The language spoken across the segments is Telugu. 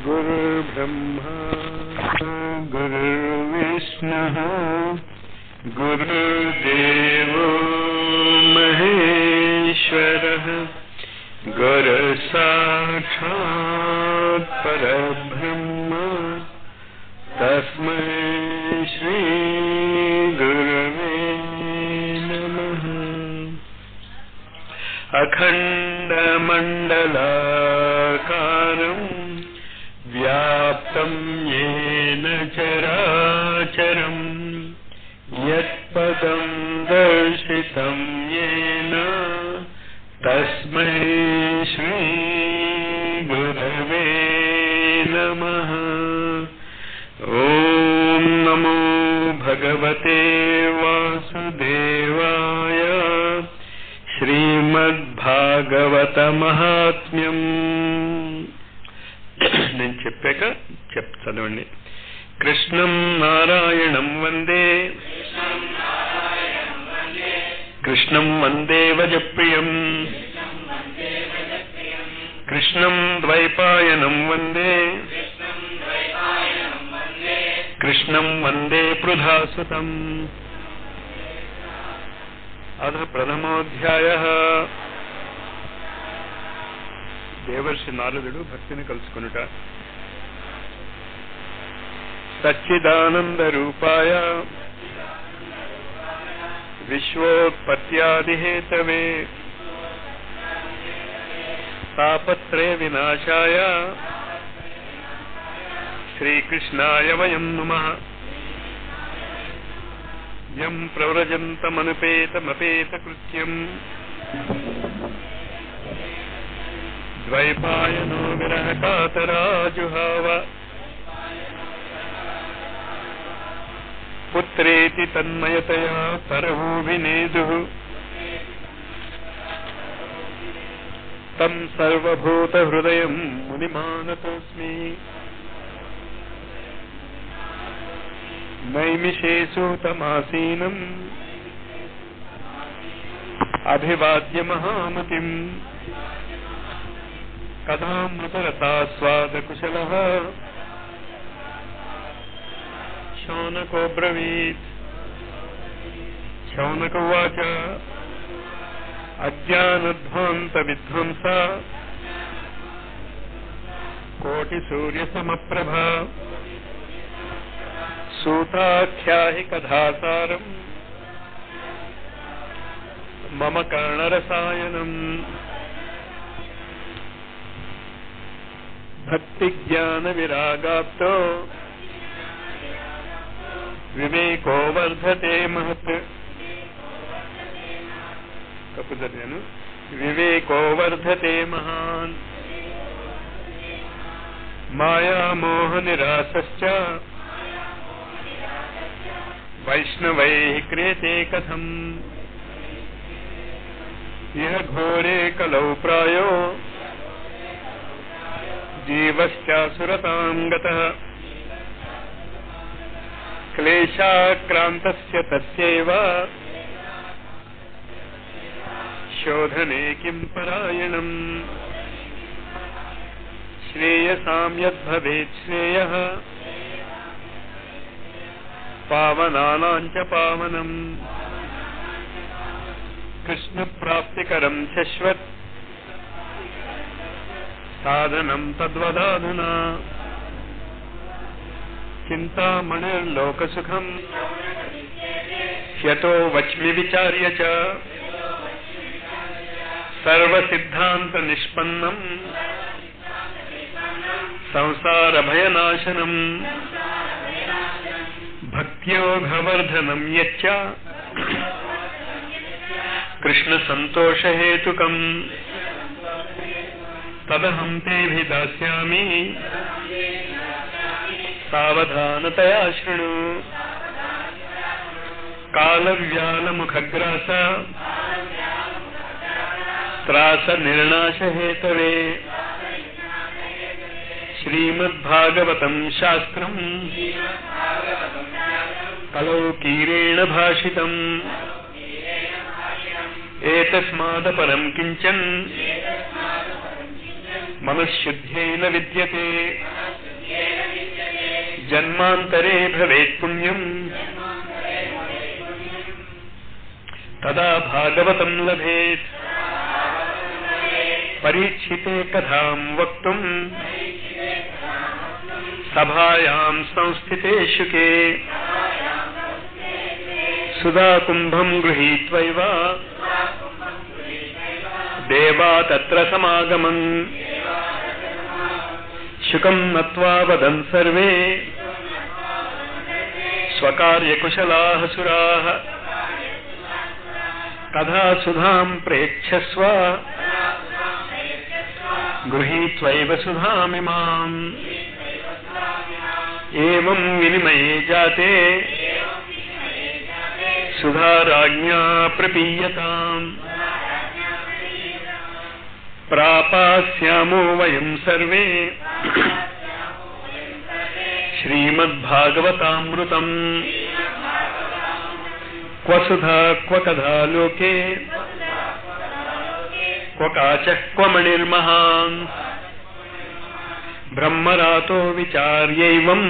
गुरुर्ब्रह्मा गुरुर्विष्णुः गुरुर्देवो महेश्वरः गुरुसाक्षात् परब्रह्म तस्मै श्री गुरवे नमः। अखण्डमण्डलाकारम् व्याप्तं येन चराचरम् यत्पदं दर्शितं येन तस्मै श्री गुरवे नमः। ॐ नमो भगवते वासुदेवाय। శ్రీమద్భాగవత మహాత్మ్యం. నేను చెప్పాక చదవండి. కృష్ణం నారాయణం వందే, కృష్ణం వందే వజప్రియం, కృష్ణం ద్వైపాయనం వందే, కృష్ణం వందే పృథాసుతం. అథ ప్రథమోధ్యాయః. దేవర్షి నారదుడు భక్తిని కలుసుకొనుట. సచ్చిదానంద రూపాయ విశ్వోత్పత్యాదిహేతవే తాపత్రయ వినాశాయ శ్రీకృష్ణాయ వయం నమః. యం ప్రవ్రజంతమనుపేతమపేతకృత్యం ద్వైపాయనో విరహకాతరాజుహావ. పుత్రేతి తన్మయతయా పరమో వినేదుః. తం సర్వభూతహృదయం మునిమానతోస్మి. నైమిషేషు తమాసీనం అభివాద్య మహామతిం. కథామృతరతాస్వాదకుశలః శౌనకో బ్రవీత్. శౌనక ఉవాచ. అజ్ఞానధ్వాంత విధ్వంస కోటి సూర్య సమప్రభ సూతాఖ్యాహి కథాసారం మమ కర్ణరసాయనం. భక్తి జ్ఞాన విరాగాప్తో వివేకో వర్ధతే మహత్. తప్పుదర్యాను. వివేకో వర్ధతే మహాన్. మాయామోహ నిరాసశ్చ వైష్ణవైః క్రియతే కథం. ఇహ ఘోరే కలౌ ప్రాయో జీవశ్చాసురతాం గతః. క్లేశాక్రాంతస్య తస్యైవ శోధనే కిం పరాయణం. శ్రేయసాం యద్భవేత్ శ్రేయః పావనానాం చ పావనం. కృష్ణ ప్రాప్తికరం శశ్వత్ సాధనం తద్వదాధునా. చింతామణిర్లోకసుఖం హ్యతో వచ్మి విచార్య చ. సర్వసిద్ధాంత నిష్పన్నం సంసారభయనాశనం. భక్త్యోగవర్ధనం యచ్చ కృష్ణ సంతోషహేతుకం. తదహం తేభిదాస్యామి సావధానతయా శృణు. కాలవ్యాలముఖగ్రాస త్రాస నిర్నాశహేతవే. శ్రీమద్భాగవతం శాస్త్రం కలౌ కీరేణ భాషితం. ఏతస్మాదపరం కించన్ మనఃశుద్ధ్యేన విద్యతే జన్మాంతరే భవేత్ పుణ్యం తదా భాగవతం లభేత్. పరీక్షితే కథాం వక్తుం సభాయాం సంస్థితే శుకే సుధాకుంభం గృహీత్వైవ దేవా తత్ర సమాగమన్. శుకం నత్వా వదన్ సర్వే స్వకార్యకుశలాః సురాః తథా సుధాం ప్రేక్షస్వ గృహీత్వైవ సుధామిమాం. ఏవం వినిమయే జాతే సుధా రాజ్ఞా ప్రపీయతాం. ప్రాపాస్యామో వయం సర్వే శ్రీమద్భాగవతామృతం. క్వ సుధా క్వ కథా లోకే క్వ కాచః క్వ మణిర్మహాన్. బ్రహ్మరాతో విచార్యైవం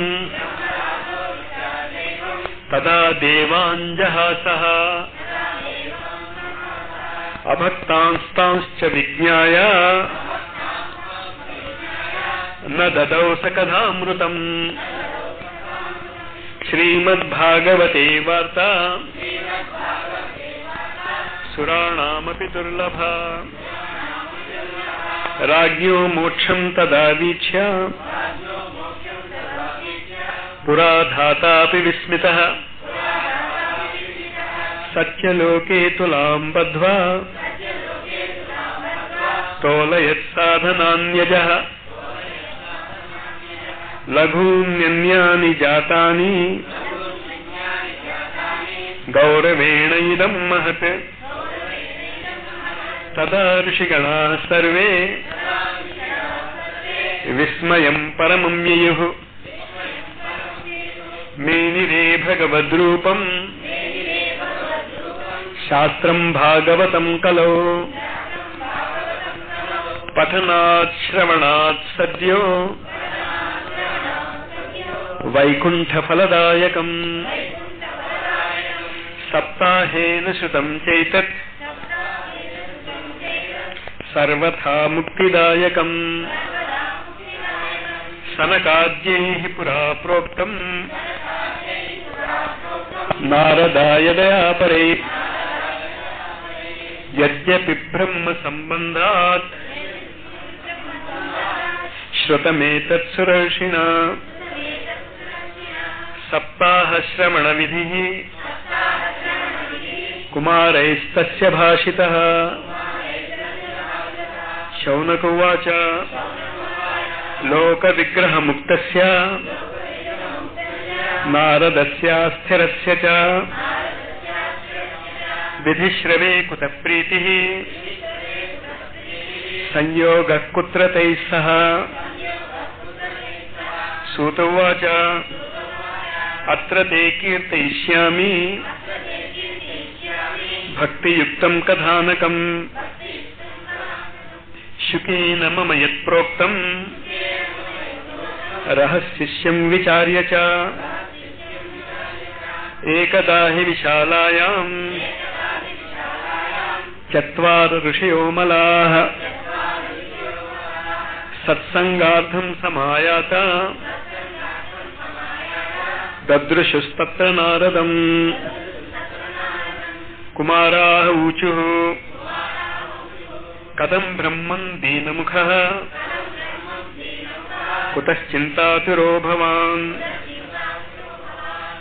తదా దేవాంజహాసః. అభక్తాంస్తాంశ్చ విజ్ఞాయ న దదౌ స కథామృతం. శ్రీమద్భాగవతే వార్తా సురాణామపి దుర్లభా. రాజ్ఞో మోక్షం తదా వీక్ష్య పురా ధాతాపి విస్మితః. సత్యలోకే తులాం బద్ధ్వా తోలయత్ సాధనాన్యజః. లఘూన్యన్యాని జాతాని గౌరవేణ ఇదం మహత్. తదా ఋషిగణాః సర్వే విస్మయం పరమం యయుః. మేనిరే భగవద్రూపం శాస్త్రం భాగవతం కలో. పఠనాత్ శ్రవణాత్ సద్యో వైకుంఠఫలదాయకం. సప్తాహేన శృతం చైతత్ సర్వథా ముక్తిదాయకం. సనకాద్యైః పురా ప్రోక్తం నారదాయ దయాపరే. యద్యపి బ్రహ్మ సంబంధాత్ శ్రుతమేతత్ సురర్షిణా. సప్తాహ శ్రవణ విధిః కుమారైస్తస్య భాషితః. శౌనక ఉవాచ లోక విగ్రహ ముక్తస్య నారదస్యాస్థిరస్య చ విధిశ్రవే కుత ప్రీతిః సంయోగః కుత్ర తైః సహ. సూత ఉవాచ అత్ర తే కీర్తయిష్యామి భక్తియుక్తం కథానకం. శుకేన మమ యత్ ప్రోక్తం రహస్యం విచార్య చ. ఏకదా హి విశాలాయాం చత్వార ఋషయో మలాః. సత్సంగార్థం సమాయాత దదృశుస్తత్ర నారదం. కుమారాః ఊచుః కథం బ్రహ్మన్ దీనముఖః కుతశ్చింతాతురో భవాన్.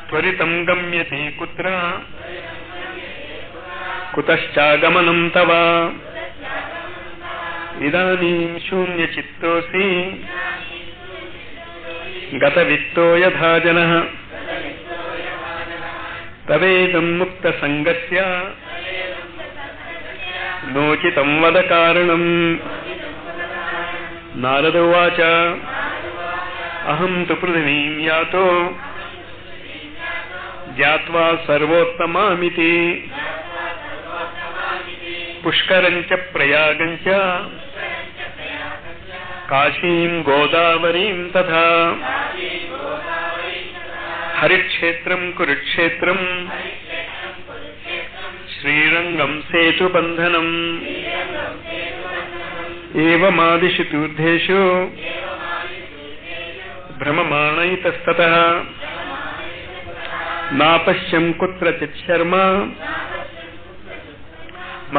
త్వరితం గమ్యతే కుత్ర కుతశ్చాగమనం తవ. ఇదానీం శూన్యచిత్తోసి గతవిత్తో యథా జనః. తవేదం ముక్త సంగస్య నోచితం వద కారణం. నారద ఉవాచ అహం తు పృథివీం యాతో జ్ఞాత్వా సర్వోత్తమామితి. పుష్కరం చ ప్రయాగం చ కాశీం గోదావరీం తథా హరిక్షేత్రం కురుక్షేత్రం శ్రీరంగం సేతుబంధనం ఏవమాదిషు తీర్థేషు భ్రమమాణైతస్తతః నాపశ్యం కుత్రచిత్ శర్మ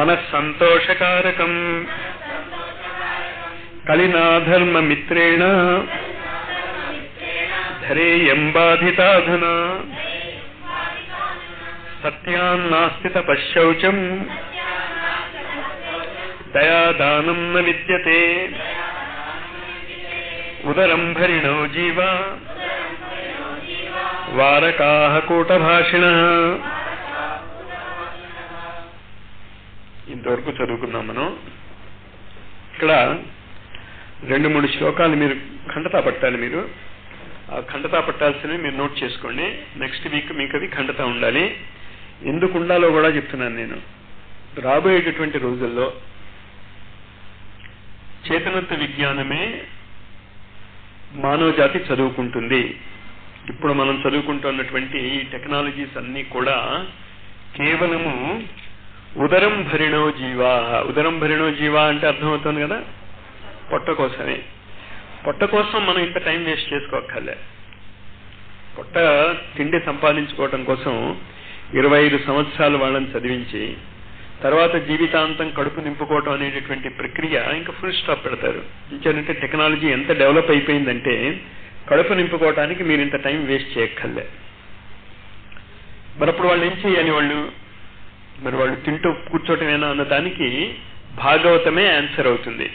మనస్సంతోషకారకం కలినాధర్మమిత్రేణ ధరేయం బాధితాధునా సత్యాన్నాస్తి తపశ్శౌచం దయాదానం న విద్యతే ఉదరం భరిణో జీవ వారకాః కూటభాషిణః. ఇంతవరకు చదువుకున్నాం మనం. ఇక్కడ 2-3 శ్లోకాలు మీరు ఖండతా పట్టాలి. మీరు ఆ ఖండతా పట్టాల్సినవి మీరు నోట్ చేసుకోండి. నెక్స్ట్ వీక్ మీకు అది ఖండతా ఉండాలి. ఎందుకు ఉండాలో కూడా చెప్తున్నాను నేను. రాబోయేటటువంటి రోజుల్లో చేతనత్వ విజ్ఞానమే మానవ జాతి చదువుకుంటుంది. ఇప్పుడు మనం చదువుకుంటున్నటువంటి ఈ టెక్నాలజీస్ అన్నీ కూడా కేవలము ఉదరం భరిణో జీవా. ఉదరం భరిణో జీవా అంటే అర్థమవుతుంది కదా, పొట్ట కోసమే. పొట్ట కోసం మనం ఇంత టైం వేస్ట్ చేసుకోక్కర్లే. పొట్ట తిండి సంపాదించుకోవటం కోసం 25 సంవత్సరాలు వాళ్ళని చదివించి తర్వాత జీవితాంతం కడుపు నింపుకోవటం అనేటటువంటి ప్రక్రియ ఇంకా ఫుల్ స్టాప్ పెడతారు. ఇంకేంటంటే టెక్నాలజీ ఎంత డెవలప్ అయిపోయిందంటే కడుపు నింపుకోవటానికి మీరు ఇంత టైం వేస్ట్ చేయక్కర్లే. మరి అప్పుడు వాళ్ళు ఏం చేయాలి? మరి వాళ్ళు తింటూ కూర్చోటమేనా అన్న దానికి భాగవతమే ఆన్సర్ అవుతుంది.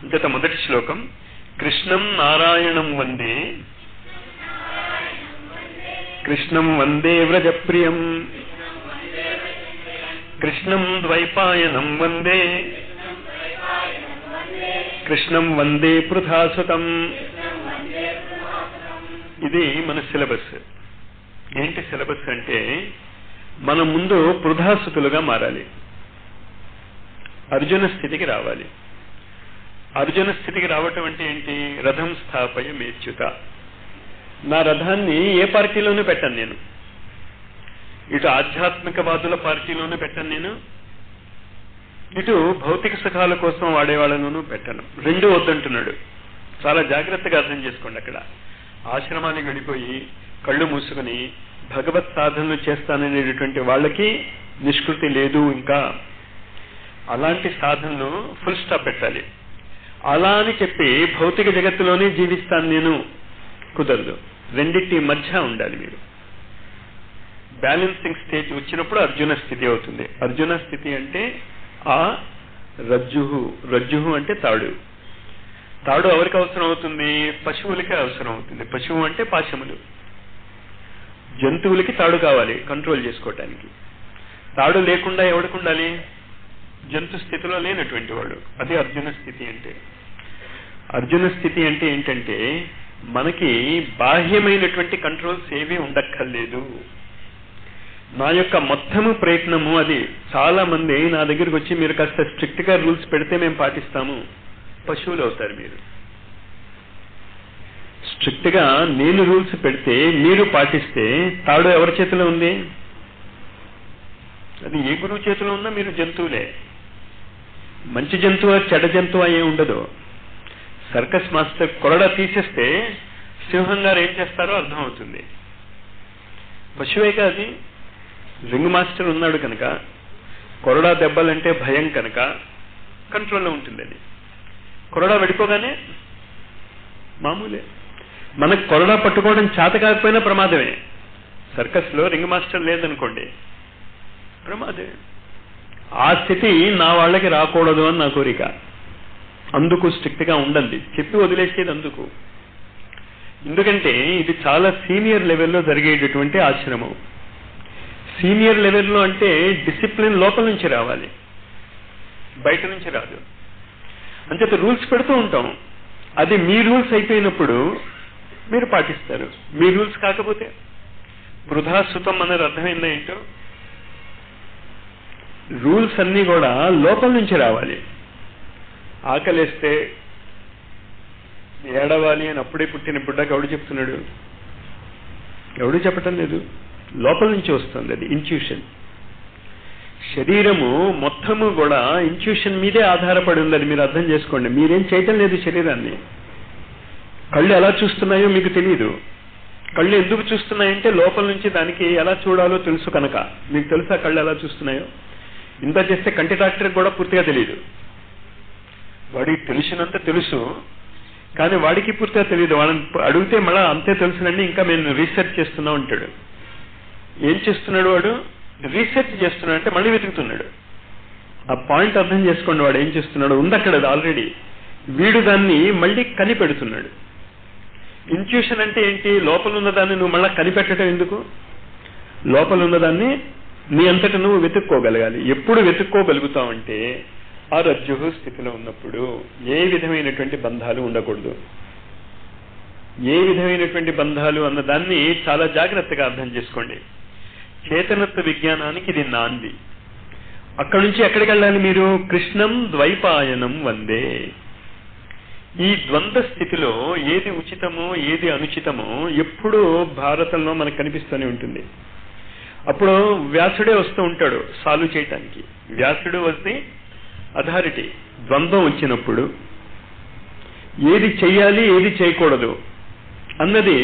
అంతేత మొదటి శ్లోకం కృష్ణం నారాయణం వందే కృష్ణం వందే వ్రజప్రియం కృష్ణం ద్వైపాయనం వందే కృష్ణం వందే పృథాసుతం. ఇది మన సిలబస్. ఏంటి సిలబస్ అంటే మనం ముందు పృథాసుతులుగా మారాలి, అర్జున స్థితికి రావాలి. అర్జున స్థితికి రావటం అంటే ఏంటి? రథం స్థాపయ మేచ్యుత. నా రథాన్ని ఏ పార్టీలోనూ పెట్టను నేను. ఇటు ఆధ్యాత్మికవాదుల పార్టీలోనూ పెట్టను నేను, ఇటు భౌతిక సుఖాల కోసం వాడేవాళ్ళలోనూ పెట్టను. రెండు వద్దంటున్నాడు. చాలా జాగ్రత్తగా అర్థం చేసుకోండి. అక్కడ ఆశ్రమానికి వెళ్ళిపోయి కళ్ళు మూసుకుని భగవత్ సాధనలు చేస్తాననేటటువంటి వాళ్ళకి నిష్కృతి లేదు. ఇంకా అలాంటి సాధనలు ఫుల్ స్టాప్ పెట్టాలి. అలా అని చెప్పి భౌతిక జగత్తులోనే జీవిస్తాను నేను, కుదరదు. రెండింటి మధ్య ఉండాలి మీరు. బ్యాలెన్సింగ్ స్టేజ్ వచ్చినప్పుడు అర్జున స్థితి అవుతుంది. అర్జున స్థితి అంటే ఆ రజ్జుహు అంటే తాడు. తాడు ఎవరికి అవసరం అవుతుంది? పశువులకే అవసరం అవుతుంది. పశువు అంటే పాశములు. జంతువులకి తాడు కావాలి కంట్రోల్ చేసుకోవటానికి. తాడు లేకుండా ఎవరికి ఉండాలి? జంతు స్థితిలో లేనటువంటి వాడు. అది అర్జున స్థితి అంటే. అర్జున స్థితి అంటే ఏంటంటే మనకి బాహ్యమైనటువంటి కంట్రోల్స్ ఏమీ ఉండక్కర్లేదు. నా యొక్క మొత్తము ప్రయత్నము అది. చాలా మంది నా దగ్గరికి వచ్చి మీరు కాస్త స్ట్రిక్ట్ గా రూల్స్ పెడితే మేము పాటిస్తాము. పశువులు అవుతారు మీరు. స్ట్రిక్ట్ గా నేను రూల్స్ పెడితే మీరు పాటిస్తే తాడు ఎవరి చేతిలో ఉంది? అది ఏ గురువు చేతిలో ఉన్నా మీరు జంతువులే. మంచి జంతువు చెడ్డ జంతువు అయ్యే ఉండదు. సర్కస్ మాస్టర్ కొరడ తీసేస్తే సింహం గారు ఏం చేస్తారో అర్థమవుతుంది. పశువేగా అది. రింగ్ మాస్టర్ ఉన్నాడు కనుక, కొరడా దెబ్బలంటే భయం కనుక కంట్రోల్లో ఉంటుంది. అది కొరడా వెళ్ళిపోగానే మామూలే. మనకు కొరడా పట్టుకోవడం చేత కాకపోయినా ప్రమాదమే. సర్కస్ లో రింగ్ మాస్టర్ లేదనుకోండి ప్రమాదమే. ఆ స్థితి నా వాళ్ళకి రాకూడదు అని నా కోరిక. అందుకు స్ట్రిక్ట్ గా ఉండండి, చెప్పి వదిలేసేది అందుకు. ఎందుకంటే ఇది చాలా సీనియర్ లెవెల్లో జరిగేటటువంటి ఆశ్రమం. సీనియర్ లెవెల్లో అంటే డిసిప్లిన్ లోపల నుంచి రావాలి, బయట నుంచి రాదు. అంచేత రూల్స్ పెడుతూ ఉంటాం. అది మీ రూల్స్ అయిపోయినప్పుడు మీరు పాటిస్తారు. మీ రూల్స్ కాకపోతే వృధాసుతం అనేది అర్థమైందా ఏంటో? రూల్స్ అన్నీ కూడా లోపల నుంచి రావాలి. ఆకలేస్తే ఏడవాలి అని అప్పుడే పుట్టిన బుడ్డకి ఎవడు చెప్తున్నాడు? ఎవడు చెప్పటం లేదు, లోపల నుంచి వస్తుంది అది ఇంట్యూషన్. శరీరము మొత్తము కూడా ఇంట్యూషన్ మీదే ఆధారపడి ఉంది, అది మీరు అర్థం చేసుకోండి. మీరేం చేయటం లేదు శరీరాన్ని. కళ్ళు ఎలా చూస్తున్నాయో మీకు తెలియదు. కళ్ళు ఎందుకు చూస్తున్నాయంటే లోపల నుంచి దానికి ఎలా చూడాలో తెలుసు కనుక. మీకు తెలుసా కళ్ళు ఎలా చూస్తున్నాయో? ఇంత చేస్తే కంటి డాక్టర్కి కూడా పూర్తిగా తెలియదు. వాడికి తెలిసినంత తెలుసు, కానీ వాడికి పూర్తిగా తెలియదు. వాళ్ళని అడిగితే మళ్ళీ అంతే తెలుసునండి, ఇంకా మేము రీసెర్చ్ చేస్తున్నాం అంటాడు. ఏం చేస్తున్నాడు వాడు? రీసెర్చ్ చేస్తున్నాడు అంటే మళ్ళీ వెతుకుతున్నాడు. ఆ పాయింట్ అర్థం చేసుకోండి. వాడు ఏం చేస్తున్నాడు ఉంది అక్కడ ఆల్రెడీ, వీడు దాన్ని మళ్ళీ కనిపెడుతున్నాడు. ఇంట్యూషన్ అంటే ఏంటి? లోపల ఉన్నదాన్ని నువ్వు మళ్ళీ కనిపెట్టడం ఎందుకు? లోపల ఉన్నదాన్ని నీ అంతటా నువ్వు వెతుక్కోగలగాలి. ఎప్పుడు వెతుక్కోగలుగుతావంటే ఆ రజ్జు స్థితిలో ఉన్నప్పుడు. ఏ విధమైనటువంటి బంధాలు ఉండకూడదు. ఏ విధమైనటువంటి బంధాలు అన్నదాన్ని చాలా జాగ్రత్తగా అర్థం చేసుకోండి. చేతనత్వ విజ్ఞానానికి ఇది నాంది. అక్కడి నుంచి ఎక్కడికి వెళ్ళాలి మీరు? కృష్ణం ద్వైపాయనం వందే. ఈ ద్వంద్వ స్థితిలో ఏది ఉచితమో ఏది అనుచితమో ఎప్పుడూ భారతంలో మనకు కనిపిస్తూనే ఉంటుంది. అప్పుడు వ్యాసుడే వస్తూ ఉంటాడు సాల్వ్ చేయటానికి. వ్యాసుడు వస్తే అథారిటీ. ద్వంద్వం వచ్చినప్పుడు ఏది చెయ్యాలి ఏది చేయకూడదు అన్నది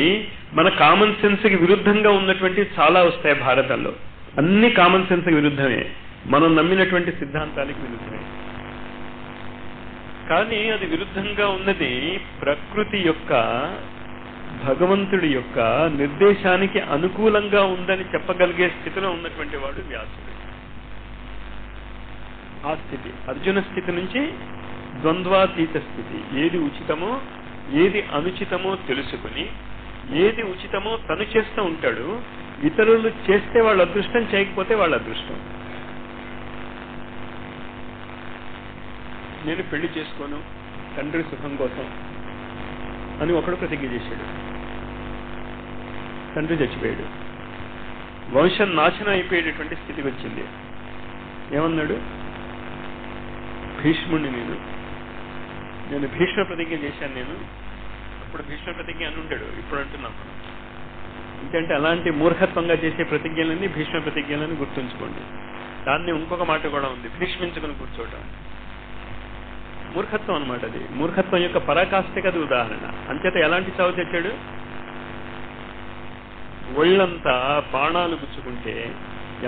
మన కామన్ సెన్స్కి విరుద్ధంగా ఉన్నటువంటి చాలా వస్తాయి భారతంలో. అన్ని కామన్ సెన్స్కి విరుద్ధమే, మనం నమ్మినటువంటి సిద్ధాంతాలకు విరుద్ధమే. కానీ అది విరుద్ధంగా ఉన్నది ప్రకృతి యొక్క, భగవంతుడి యొక్క నిర్దేశానికి అనుకూలంగా ఉందని చెప్పగలిగే స్థితిలో ఉన్నటువంటి వాడు వ్యాసుడు. ఆ స్థితి అర్జున స్థితి నుంచి ద్వంద్వాతీత స్థితి. ఏది ఉచితమో ఏది అనుచితమో తెలుసుకుని ఏది ఉచితమో తను చేస్తూ ఉంటాడు. ఇతరులు చేస్తే వాళ్ళ అదృష్టం, చేయకపోతే వాళ్ళ అదృష్టం. నేను పెళ్లి చేసుకోను తండ్రి సుఖం కోసం అని ఒకడు ప్రతిజ్ఞ చేశాడు. తండ్రి చచ్చిపోయాడు, వంశం నాశనం అయిపోయేటటువంటి స్థితికి వచ్చింది. ఏమన్నాడు? భీష్ముడిని నేను భీష్మ ప్రతిజ్ఞ చేశాను. నేను అప్పుడు భీష్మ ప్రతిజ్ఞ అని ఉంటాడు, ఇప్పుడు అంటున్నాను. ఎందుకంటే అలాంటి మూర్ఖత్వంగా చేసే ప్రతిజ్ఞలన్నీ భీష్మ ప్రతిజ్ఞలని గుర్తుంచుకోండి. దాన్ని ఇంకొక మాట కూడా ఉంది, భీష్మించుకుని కూర్చోవటం. మూర్ఖత్వం అనమాట అది. మూర్ఖత్వం యొక్క పరాకాష్ఠకి అది ఉదాహరణ. అంచేత ఎలాంటి చావు తెచ్చాడు? ఒళ్ళంతా బాణాలు గుచ్చుకుంటే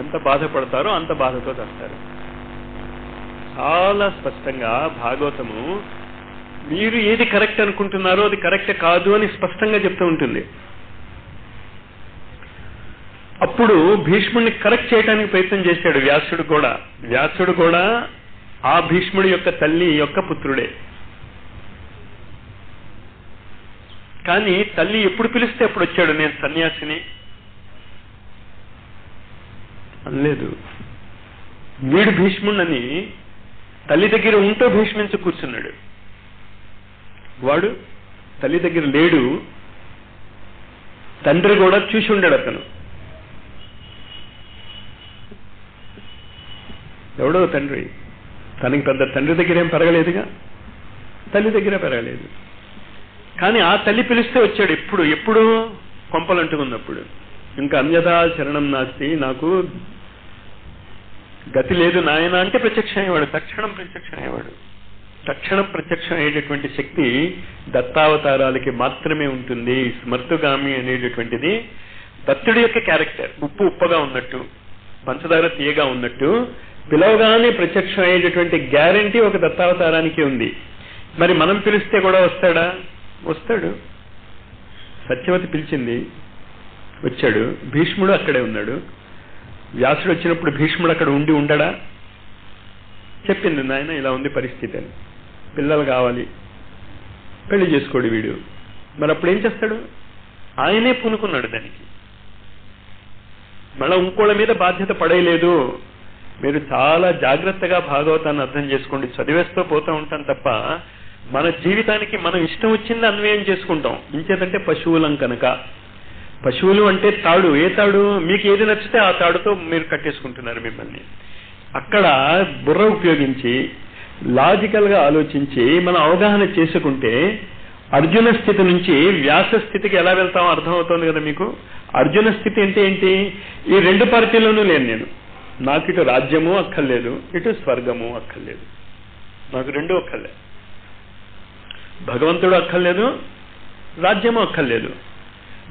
ఎంత బాధపడతారో అంత బాధతో చేస్తారు. చాలా స్పష్టంగా భాగవతము మీరు ఏది కరెక్ట్ అనుకుంటున్నారో అది కరెక్ట్ కాదు అని స్పష్టంగా చెప్తూ ఉంటుంది. అప్పుడు భీష్ముడిని కరెక్ట్ చేయడానికి ప్రయత్నం చేశాడు వ్యాసుడు కూడా. వ్యాసుడు కూడా ఆ భీష్ముడి యొక్క తల్లి యొక్క పుత్రుడే. కానీ తల్లి ఎప్పుడు పిలిస్తే అప్పుడు వచ్చాడు. నేను సన్యాసిని అనలేదు. వీడు భీష్ముడిని తల్లి దగ్గర ఉంటూ భీష్మించి కూర్చున్నాడు. వాడు తల్లి దగ్గర లేడు, తండ్రి కూడా చూసి ఉండాడు. అతను ఎవడో తండ్రి, తనకి పెద్ద తండ్రి దగ్గర ఏం పెరగలేదుగా, తల్లి దగ్గర పెరగలేదు. కానీ ఆ తల్లి పిలిస్తే వచ్చాడు. ఎప్పుడు కొంపలు అంటుకున్నప్పుడు. ఇంకా అన్యథా శరణం నాస్తి, నాకు గతి లేదు నాయన అంటే ప్రత్యక్షం అయ్యేవాడు. తక్షణం ప్రత్యక్షం అయ్యేవాడు. తక్షణం ప్రత్యక్షం అయ్యేటటువంటి శక్తి దత్తావతారాలకి మాత్రమే ఉంటుంది. స్మర్తుగామి అనేటటువంటిది దత్తుడి యొక్క క్యారెక్టర్. ఉప్పు ఉప్పగా ఉన్నట్టు, పంచదార తీయగా ఉన్నట్టు పిలవగానే ప్రత్యక్షం అయ్యేటటువంటి గ్యారంటీ ఒక దత్తావతారానికి ఉంది. మరి మనం పిలిస్తే కూడా వస్తాడా? వస్తాడు. సత్యవతి పిలిచింది, వచ్చాడు. భీష్ముడు అక్కడే ఉన్నాడు. వ్యాసుడు వచ్చినప్పుడు భీష్ముడు అక్కడ ఉండడా? చెప్పింది, నాయన ఇలా ఉంది పరిస్థితి అని, పిల్లలు కావాలి, పెళ్లి చేసుకోడు వీడు. మరి అప్పుడు ఏం చేస్తాడు? ఆయనే పూనుకున్నాడు దానికి. మళ్ళా ఇంకోళ్ళ మీద బాధ్యత పడేయలేదు. మీరు చాలా జాగ్రత్తగా భాగవతాన్ని అర్థం చేసుకోండి. చదివేస్తూ పోతూ ఉంటాం తప్ప మన జీవితానికి మనం ఇష్టం వచ్చింది అన్వయం చేసుకుంటాం. ఇంచేతంటే పశువులం కనుక. పశువులు అంటే తాడు. ఏ తాడు? మీకు ఏది నచ్చితే ఆ తాడుతో మీరు కట్టేసుకుంటున్నారు మిమ్మల్ని. అక్కడ బుర్ర ఉపయోగించి లాజికల్ గా ఆలోచించి మనం అవగాహన చేసుకుంటే అర్జున స్థితి నుంచి వ్యాస స్థితికి ఎలా వెళ్తామో అర్థమవుతోంది కదా మీకు. అర్జున స్థితి అంటే ఏంటి? ఈ రెండు పార్టీలోనూ లేను నేను. నాకు ఇటు రాజ్యము అక్కర్లేదు, ఇటు స్వర్గము అక్కర్లేదు, నాకు రెండు అక్కర్లేదు. భగవంతుడు అక్కర్లేదు, రాజ్యము అక్కర్లేదు.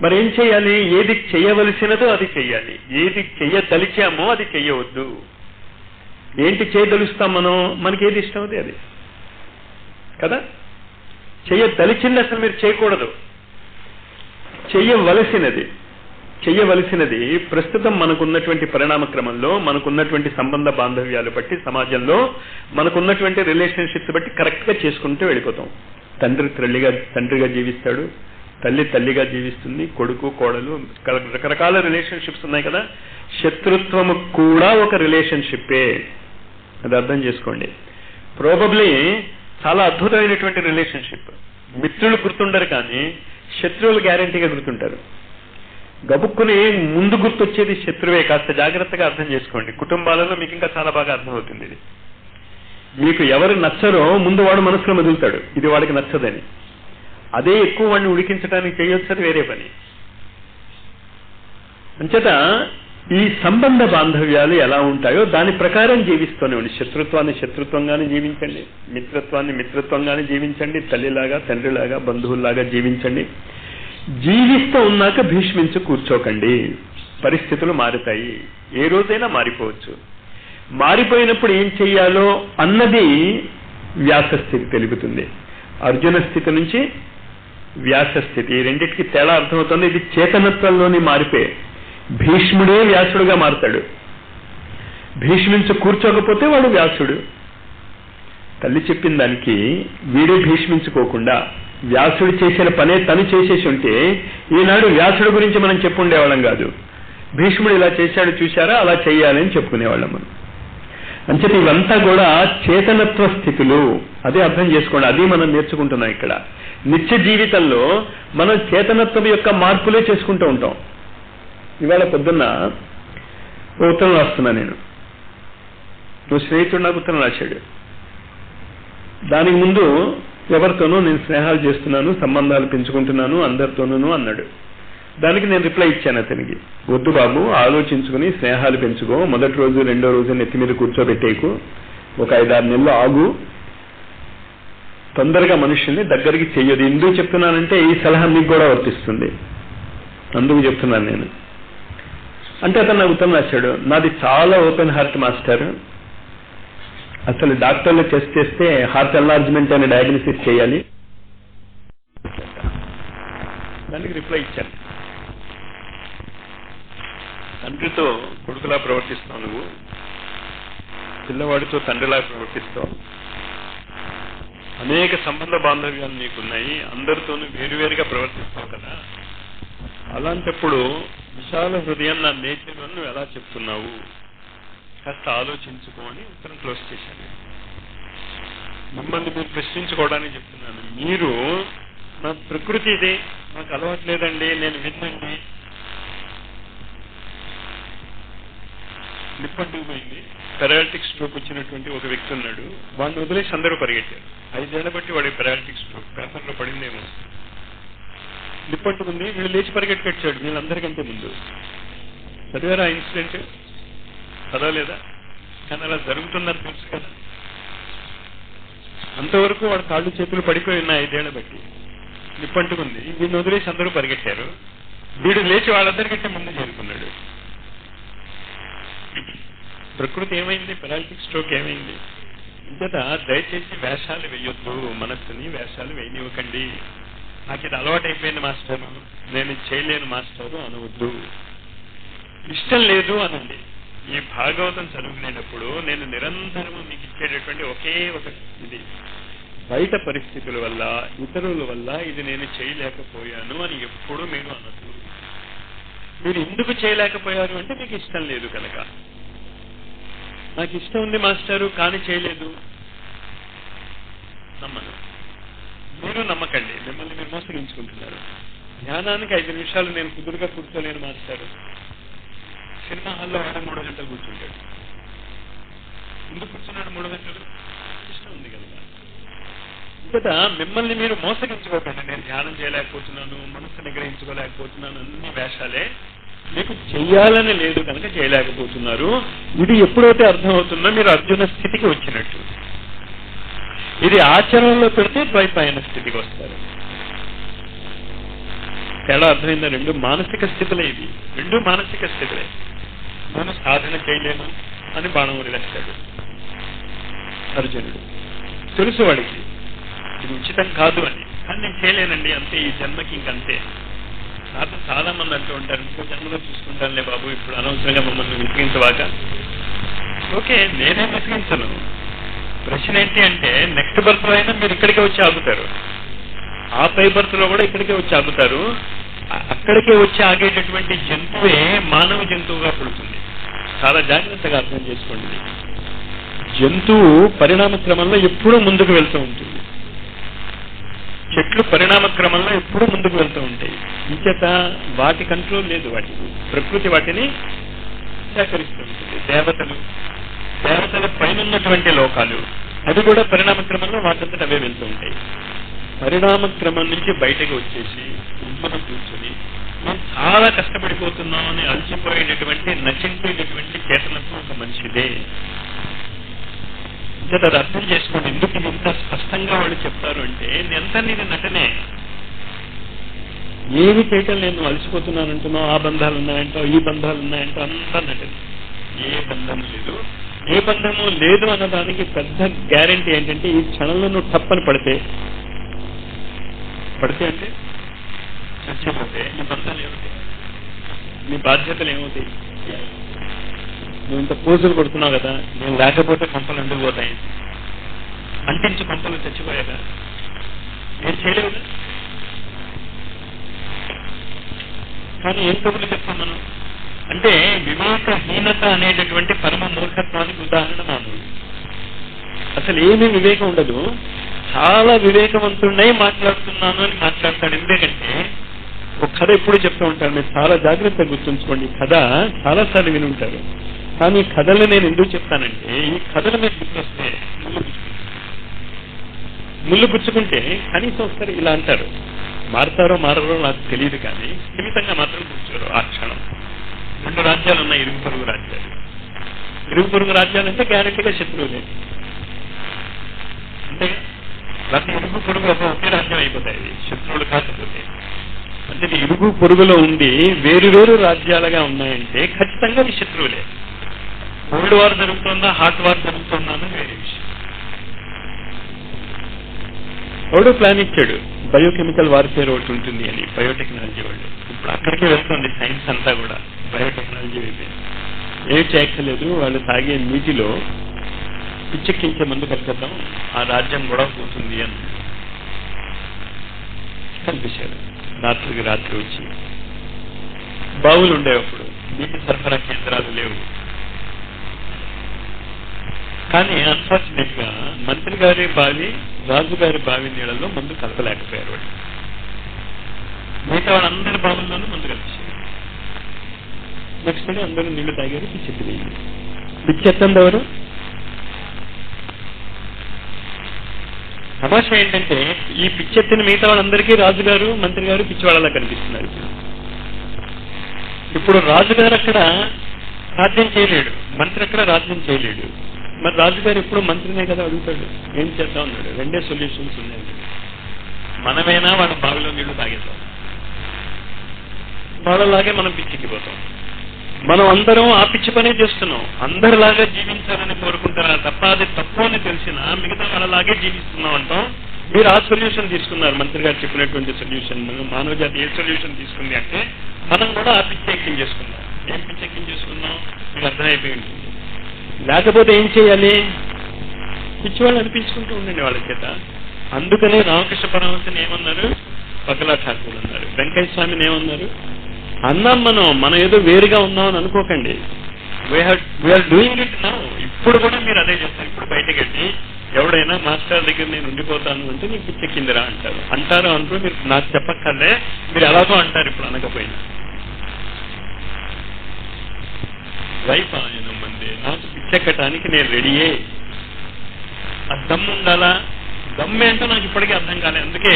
మరి ఏం చేయాలి? ఏది చేయవలసినదో అది చెయ్యాలి, ఏది చెయ్యదలిచామో అది చెయ్యవద్దు. ఏంటి చేయదలుస్తాం మనం? మనకి ఏది ఇష్టం అవుతుంది అది కదా. చెయ్యదలిచింది అసలు మీరు చేయకూడదు. చెయ్యవలసినది ప్రస్తుతం మనకున్నటువంటి పరిణామ క్రమంలో, మనకున్నటువంటి సంబంధ బాంధవ్యాలు బట్టి, సమాజంలో మనకున్నటువంటి రిలేషన్షిప్స్ బట్టి కరెక్ట్గా చేసుకుంటూ వెళ్ళిపోతాం. తండ్రిగా జీవిస్తాడు, తల్లిగా జీవిస్తుంది, కొడుకు కోడలు, రకరకాల రిలేషన్షిప్స్ ఉన్నాయి కదా. శత్రుత్వము కూడా ఒక రిలేషన్షిప్పే, అది అర్థం చేసుకోండి. ప్రాబబ్లీ చాలా అద్భుతమైనటువంటి రిలేషన్షిప్. మిత్రులు గుర్తుండరు కానీ శత్రువులు గ్యారంటీగా గుర్తుంటారు. గబుక్కుని ముందు గుర్తొచ్చేది శత్రువే. కాస్త జాగ్రత్తగా అర్థం చేసుకోండి. కుటుంబాలలో మీకు ఇంకా చాలా బాగా అర్థమవుతుంది ఇది. మీకు ఎవరు నచ్చరో ముందు వాడు మనసులో మెదులుతాడు, ఇది వాడికి నచ్చదని. అదే ఎక్కువ వాడిని ఉడికించడానికి చేయొచ్చు, అది వేరే పని. అంచేత ఈ సంబంధ బాంధవ్యాలు ఎలా ఉంటాయో దాని ప్రకారం జీవిస్తూనే ఉండి, శత్రుత్వాన్ని శత్రుత్వంగానే జీవించండి, మిత్రత్వాన్ని మిత్రత్వంగానే జీవించండి, తల్లిలాగా తండ్రిలాగా బంధువుల్లాగా జీవించండి. జీవిస్తూ ఉన్నాక భీష్మించి కూర్చోకండి. పరిస్థితులు మారుతాయి, ఏ రోజైనా మారిపోవచ్చు. మారిపోయినప్పుడు ఏం చెయ్యాలో అన్నది వ్యాస స్థితి తెలుపుతుంది. అర్జున స్థితి నుంచి వ్యాస స్థితి, రెండింటికి తేడా అర్థమవుతుంది. ఇది చేతనత్వంలోని మార్పే. భీష్ముడే వ్యాసుడుగా మారుతాడు. భీష్మించి కూర్చోకపోతే వాడు వ్యాసుడు. తల్లి చెప్పిన దానికి వీడే భీష్మించుకోకుండా వ్యాసుడు చేసిన పనే తను చేసేసి ఉంటే ఈనాడు వ్యాసుడు గురించి మనం చెప్పుండేవాళ్ళం కాదు. భీష్ముడు ఇలా చేశాడు చూశారా, అలా చెయ్యాలని చెప్పుకునేవాళ్ళం మనం. అంచేత ఇవంతా కూడా చేతనత్వ స్థితులు. అదే అర్థం చేసుకోండి, అది మనం నేర్చుకుంటున్నాం ఇక్కడ. నిత్య జీవితంలో మనం చేతనత్వం యొక్క మార్పులే చేసుకుంటూ ఉంటాం. ఇవాళ పొద్దున్న ఉత్తరం రాస్తున్నా నేను. నువ్వు స్నేహితుడు నాకు ఉత్తరం రాశాడు. దానికి ముందు ఎవరితోనూ నేను స్నేహాలు చేస్తున్నాను, సంబంధాలు పెంచుకుంటున్నాను అందరితోనూ అన్నాడు. దానికి నేను రిప్లై ఇచ్చాను అతనికి, వద్దు బాబు, ఆలోచించుకుని స్నేహాలు పెంచుకో. మొదటి రోజు రెండో రోజు నెత్తి మీద కూర్చోబెట్టేకు, ఒక 5-6 నెలలు ఆగు. తొందరగా మనుషుల్ని దగ్గరికి చెయ్యదు. ఎందుకు చెప్తున్నానంటే ఈ సలహా మీకు కూడా వర్తిస్తుంది, అందుకు చెప్తున్నాను నేను. అంటే అతను నాకు ఉత్తరం రాశాడు, నాది చాలా ఓపెన్ హార్ట్ మాస్టర్, అసలు డాక్టర్లు టెస్ట్ చేస్తే హార్ట్ ఎన్లార్జ్మెంట్ అనే డయాగ్నోసిస్ చేయాలి. దానికి రిప్లై ఇచ్చాను, తండ్రితో కొడుకులా ప్రవర్తిస్తావు, నువ్వు పిల్లవాడితో తండ్రిలా ప్రవర్తిస్తావు, అనేక సంబంధ బాంధవ్యాలు నీకున్నాయి, అందరితోనూ వేరువేరుగా ప్రవర్తిస్తావు కదా. అలాంటప్పుడు విశాల హృదయం నా నేచర్ అని నువ్వు ఎలా చెప్తున్నావు, కాస్త ఆలోచించుకో అని ఉత్తరం క్లోజ్ చేశాను. మిమ్మల్ని మీరు ప్రశ్నించుకోవడానికి చెప్తున్నాను. మీరు నా ప్రకృతి ఇది, నాకు అలవాటు లేదండి, నేను విన్నండి, నిప్పంటుకుపోయింది, పెరాలిటిక్ స్ట్రోక్ వచ్చినటువంటి ఒక వ్యక్తి ఉన్నాడు, వాడిని వదిలేసి అందరూ పరిగెట్టారు. 5 ఏళ్ల బట్టి వాడి పెరాలిటిక్ స్ట్రోక్ పేపర్లో పడిందేమో, నిప్పంటుకుంది, వీళ్ళు లేచి పరిగెట్టుకొచ్చాడు వీళ్ళందరికంటే ముందు. చదివారా ఆ ఇన్సిడెంట్? చదవలేదా? కానీ అలా జరుగుతుందని తెలుసు కదా. అంతవరకు వాడు కాళ్ళు చేతులు పడిపోయి ఉన్నాయి 5 ఏళ్ల బట్టి. నిప్పంటుకుంది, వీడిని వదిలేసి అందరూ పరిగెట్టారు, వీడు లేచి వాళ్ళందరికంటే ముందు చేరుకున్నాడు. ప్రకృతి ఏమైంది? పెరాలిటిక్ స్ట్రోక్ ఏమైంది? ఇంతట దయచేసి వేషాలు వేయొద్దు, మనస్సుని వేషాలు వేయనివ్వకండి. నాకు ఇది అలవాటు అయిపోయింది మాస్టరు, నేను చేయలేను మాస్టరు అనవద్దు. ఇష్టం లేదు అనండి. ఈ భాగవతం చదువుకునేటప్పుడు నేను నిరంతరము మీకు ఇచ్చేటటువంటి ఒకే ఒక ఇది, బయట పరిస్థితుల వల్ల ఇతరుల వల్ల ఇది నేను చేయలేకపోయాను అని ఎప్పుడూ మీరు అనద్దు. మీరు ఎందుకు చేయలేకపోయారు అంటే మీకు ఇష్టం లేదు కనుక. నాకు ఇష్టం ఉంది మాస్టరు కానీ చేయలేదు, నమ్మను. మీరు నమ్మకండి, మిమ్మల్ని మీరు మోసగించుకుంటున్నారు. ధ్యానానికి 5 నిమిషాలు నేను కుదురుగా కూర్చోలేను మాస్టరు, సినిమా హాల్లో 3 గంటలు కూర్చుంటాడు. ఎందుకు కూర్చున్నాడు 3 గంటలు? ఇష్టం ఉంది కనుక. కదా మిమ్మల్ని మీరు మోసగించుకోకండి. నేను ధ్యానం చేయలేకపోతున్నాను, మనస్సు నిగ్రహించుకోలేకపోతున్నాను, అన్ని వేషాలే. మీకు చెయ్యాలని లేదు కనుక చేయలేకపోతున్నారు. ఇది ఎప్పుడైతే అర్థమవుతుందో మీరు అర్జున స్థితికి వచ్చినట్టు. ఇది ఆచరణలో పెడితే ద్వైపాయన స్థితికి వస్తారు. తేడా అర్థమైందా? రెండు మానసిక స్థితులే ఇవి, రెండు మానసిక స్థితులే. నేను సాధన చేయలేను అని బాణం వదిలేస్తాడు అర్జునుడు. తెలుసు వాడికి ఇది ఉచితం కాదు అని, కానీ నేను చేయలేనండి అంతే, ఈ జన్మకి ఇంకంతే. చాలా మంది అంటూ ఉంటారు, ఇంకో జన్మలో చూసుకుంటానులే బాబు, ఇప్పుడు అనవసరంగా మమ్మల్ని విసిగించవాక. ఓకే, నేనే విసిగించను. ప్రశ్న ఏంటి అంటే నెక్స్ట్ బర్త్ లో అయినా మీరు ఇక్కడికే వచ్చి ఆగుతారు, ఆ పై బర్త్ లో కూడా ఇక్కడికే వచ్చి ఆగుతారు. అక్కడికే వచ్చి ఆగేటటువంటి జంతువే మానవ జంతువుగా పుడుతుంది. చాలా జాగ్రత్తగా అర్థం చేసుకోండి. జంతువు పరిణామ క్రమంలో ఎప్పుడూ ముందుకు వెళ్తూ ఉంటుంది. చెట్లు పరిణామ క్రమంలో ఎప్పుడూ ముందుకు వెళ్తూ ఉంటాయి. ఇంచేత వాటి కంట్రోల్ లేదు, వాటికి ప్రకృతి వాటిని సేకరిస్తూ ఉంటుంది. దేవతల పైన ఉన్నటువంటి లోకాలు అవి కూడా పరిణామ క్రమంలో వాటంతట అవే వెళ్తూ ఉంటాయి. పరిణామ క్రమం నుంచి బయటకు వచ్చేసి ఇంట్లో కూర్చొని మేము చాలా కష్టపడిపోతున్నాం అని అలసిపోయేటటువంటి నచించేటటువంటి చేతనత్వం ఒక మనిషిదే. అది అర్థం చేసుకోండి. ఎందుకు ఇంత స్పష్టంగా వాళ్ళు చెప్తారు అంటే ఎంత నీది నటనే, ఏమి చేయటం నేను అలసిపోతున్నాను అంటున్నావు, ఆ బంధాలు ఉన్నాయంటావు, ఈ బంధాలు ఉన్నాయంటావు, అంతా నటనే. ఏ బంధం లేదు, ఏ బంధము లేదు అన్నదానికి పెద్ద గ్యారంటీ ఏంటంటే ఈ క్షణంలో నువ్వు తప్పని పడితే అంటే చచ్చిపోతే నీ బంధాలు ఏమిటి, నీ బాధ్యతలు ఏమవుతాయి? నువ్వు ఇంత పూజలు కొడుతున్నావు కదా, నేను లేకపోతే కొంపలు అంటుకుపోతాయి, అంటించి కొంపలు చచ్చిపోయాగా నేను చేయలేవు కదా. కానీ ఏం కబుర్లు చెప్తాం మనం అంటే వివేకహీనత అనేటటువంటి పరమ మూర్ఖత్వానికి ఉదాహరణ మానవుడు. అసలు ఏమీ వివేకం ఉండదు, చాలా వివేకవంతుడై మాట్లాడుతున్నాను అని మాట్లాడతాడు. ఎందుకంటే ఒక కథ ఎప్పుడు చెప్తూ ఉంటాను, మీరు చాలా జాగ్రత్తగా గుర్తుంచుకోండి. కథ చాలాసార్లు విని ఉంటారు, కానీ ఈ కథలు నేను ఎందుకు చెప్తానంటే ఈ కథలు మీరు గుర్తొస్తే ముళ్ళు గుచ్చుకుంటే కనీసం ఒకసారి ఇలా అంటారు. మారతారో మారరో నాకు తెలియదు, కానీ స్థిమితంగా మాత్రం కూర్చోరు ఆ క్షణం. 2 రాజ్యాలు ఉన్నాయి, ఇరుగు పొరుగు రాజ్యాలు. ఇరుగు పొరుగు రాజ్యాలు అంటే గ్యారెంటీగా శత్రువులే, అంటే ప్రతి ఇరుగు పొరుగు ఒకే రాజ్యం అయిపోతాయి, శత్రువులు కాకపోతే. అంటే ఇరుగు పొరుగులో ఉండి వేరు వేరు రాజ్యాలుగా ఉన్నాయంటే ఖచ్చితంగా ఈ శత్రువులే. కోల్డ్ వార్ జరుగుతుందా, హాట్ వార్ జరుగుతుందా అని వేరే విషయం. ఎవడో ప్లాన్ ఇచ్చాడు, బయోకెమికల్ వార్ఫేర్ ఒకటి ఉంటుంది అని, బయోటెక్నాలజీ వాళ్ళు. ఇప్పుడు అక్కడికే వెళ్తుంది సైన్స్ అంతా కూడా, బయోటెక్నాలజీ అయితే ఏం చేయక్కర్లేదు. వాళ్ళు తాగే నీటిలో పిచ్చెక్కించే మందు కలిపేద్దాం, ఆ రాజ్యం కూడా పోతుంది అని కనిపించాడు. రాత్రికి రాత్రి వచ్చి బావులు ఉండేటప్పుడు నీటి సరఫరా కేంద్రాలు లేవు. కానీ అన్ఫార్చునేట్ గా మంత్రి గారి బావి, రాజుగారి బావి నీళ్ళలో మందు కలపలేకపోయారు వాళ్ళు. మిగతా వాళ్ళందరి బావుల్లోనూ మందు కలిపించారు. నెక్స్ట్ డే అందరూ నీళ్లు తాగారు, పిచ్చెత్తి వేయింది. పిచ్చెత్తంది ఎవరు? తమాషా ఏంటంటే ఈ పిచ్చెత్తిన మిగతా వాళ్ళందరికీ రాజుగారు, మంత్రి గారు పిచ్చివాళ్ళలా కనిపిస్తున్నారు. ఇప్పుడు రాజుగారు అక్కడ రాజ్యం చేయలేడు, మంత్రి అక్కడ రాజ్యం చేయలేడు. మరి రాజుగారు ఎప్పుడు మంత్రినే కదా అడుగుతాడు, ఏం చేద్దాం అన్నాడు. 2 సొల్యూషన్స్ ఉన్నాయి. మనమేనా వాళ్ళ బావిలో నీళ్లు తాగేద్దాం, వాళ్ళలాగే మనం పిచ్చిక్కిపోతాం. మనం అందరం ఆ పిచ్చి పనే చేస్తున్నాం, అందరిలాగా జీవించాలని కోరుకుంటారా తప్ప అది తప్పు అని తెలిసినా మిగతా వాళ్ళలాగే జీవిస్తున్నాం అంటాం. మీరు ఆ సొల్యూషన్ తీసుకున్నారు, మంత్రి గారు చెప్పినటువంటి సొల్యూషన్. మానవ జాతి ఏ సొల్యూషన్ తీసుకుంది అంటే మనం కూడా ఆ పిచ్చి ఎక్కించేసుకున్నాం. ఏం పిచ్చి ఎక్కించేసుకున్నాం మీకు అర్థమైపోయి ఉంటుంది. లేకపోతే ఏం చేయాలి? పిచ్చివాళ్ళు అనిపించుకుంటూ ఉండండి వాళ్ళ చేత. అందుకనే రామకృష్ణ పరమహంసని ఏమన్నారు, పగలా ఠాకూర్ అన్నారు. వెంకయ్య స్వామిని ఏమన్నారు? అన్నాం మనం ఏదో వేరుగా ఉన్నామని అనుకోకండి. We're doing it now. ఇప్పుడు కూడా మీరు అదే చేస్తారు. ఇప్పుడు బయటకి వెళ్ళి ఎవడైనా మాస్టర్ దగ్గర నేను ఉండిపోతాను అంటే నీకు పిచ్చెక్కిందిరా అంటారు అంటూ మీరు నాకు చెప్పక్కర్లే, మీరు ఎలాగో అంటారు ఇప్పుడు అనకపోయినా. వైపాయనం మంది నాకు పిచ్చెక్కటానికి నేను రెడీయే. ఆ దమ్ము ఉండాలా, దమ్మేంటో నాకు ఇప్పటికీ అర్థం కాలేదు. అందుకే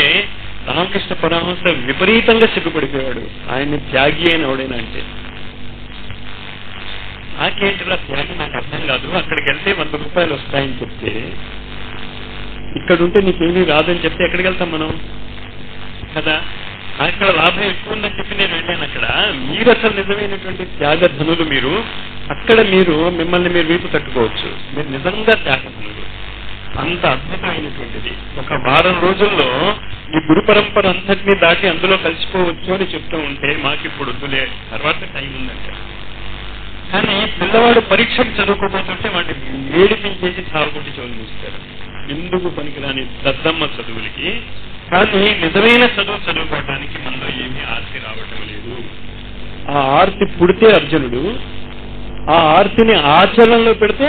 రామకృష్ణ పరమహంస విపరీతంగా సిగ్గుపడిపోయాడు. ఆయన్ని త్యాగి అని ఎవడైనా అంటే, నాకేంటిరా త్యాగి నాకు అర్థం కాదు, అక్కడికి వెళ్తే 100 రూపాయలు వస్తాయని చెప్తే, ఇక్కడ ఉంటే నీకేమీ రాదని చెప్తే ఎక్కడికి వెళ్తాం మనం కదా. అక్కడ లాభం ఎక్కువ ఉందని చెప్పి నేను వెళ్ళాను. అక్కడ మీరు అసలు నిజమైనటువంటి త్యాగధనులు. మీరు అక్కడ మిమ్మల్ని మీరు వీపు తట్టుకోవచ్చు. మీరు నిజంగా త్యాగధనులు. అంత అద్భుతమైనటువంటిది. ఒక వారం రోజుల్లో ఈ గురు పరంపర అంతటినీ దాటి అందులో కలిసిపోవచ్చు అని చెప్తూ ఉంటే మాకు ఇప్పుడు వద్దులే, తర్వాత టైం ఉందంటే. కానీ పిల్లవాడు పరీక్షకు చదువుకోబోతుంటే వాటిని ఏడిపించేసి సాగుకుంటే చదువు చూస్తారు. ఎందుకు పనికిరాని దద్దమ్మ చదువులకి. కానీ నిజమైన చదువు చదువుకోవడానికి మనలో ఏమీ ఆర్తి రావటం లేదు. ఆ ఆర్తి పుడితే అర్జునుడు, ఆ ఆర్తిని ఆచరణలో పెడితే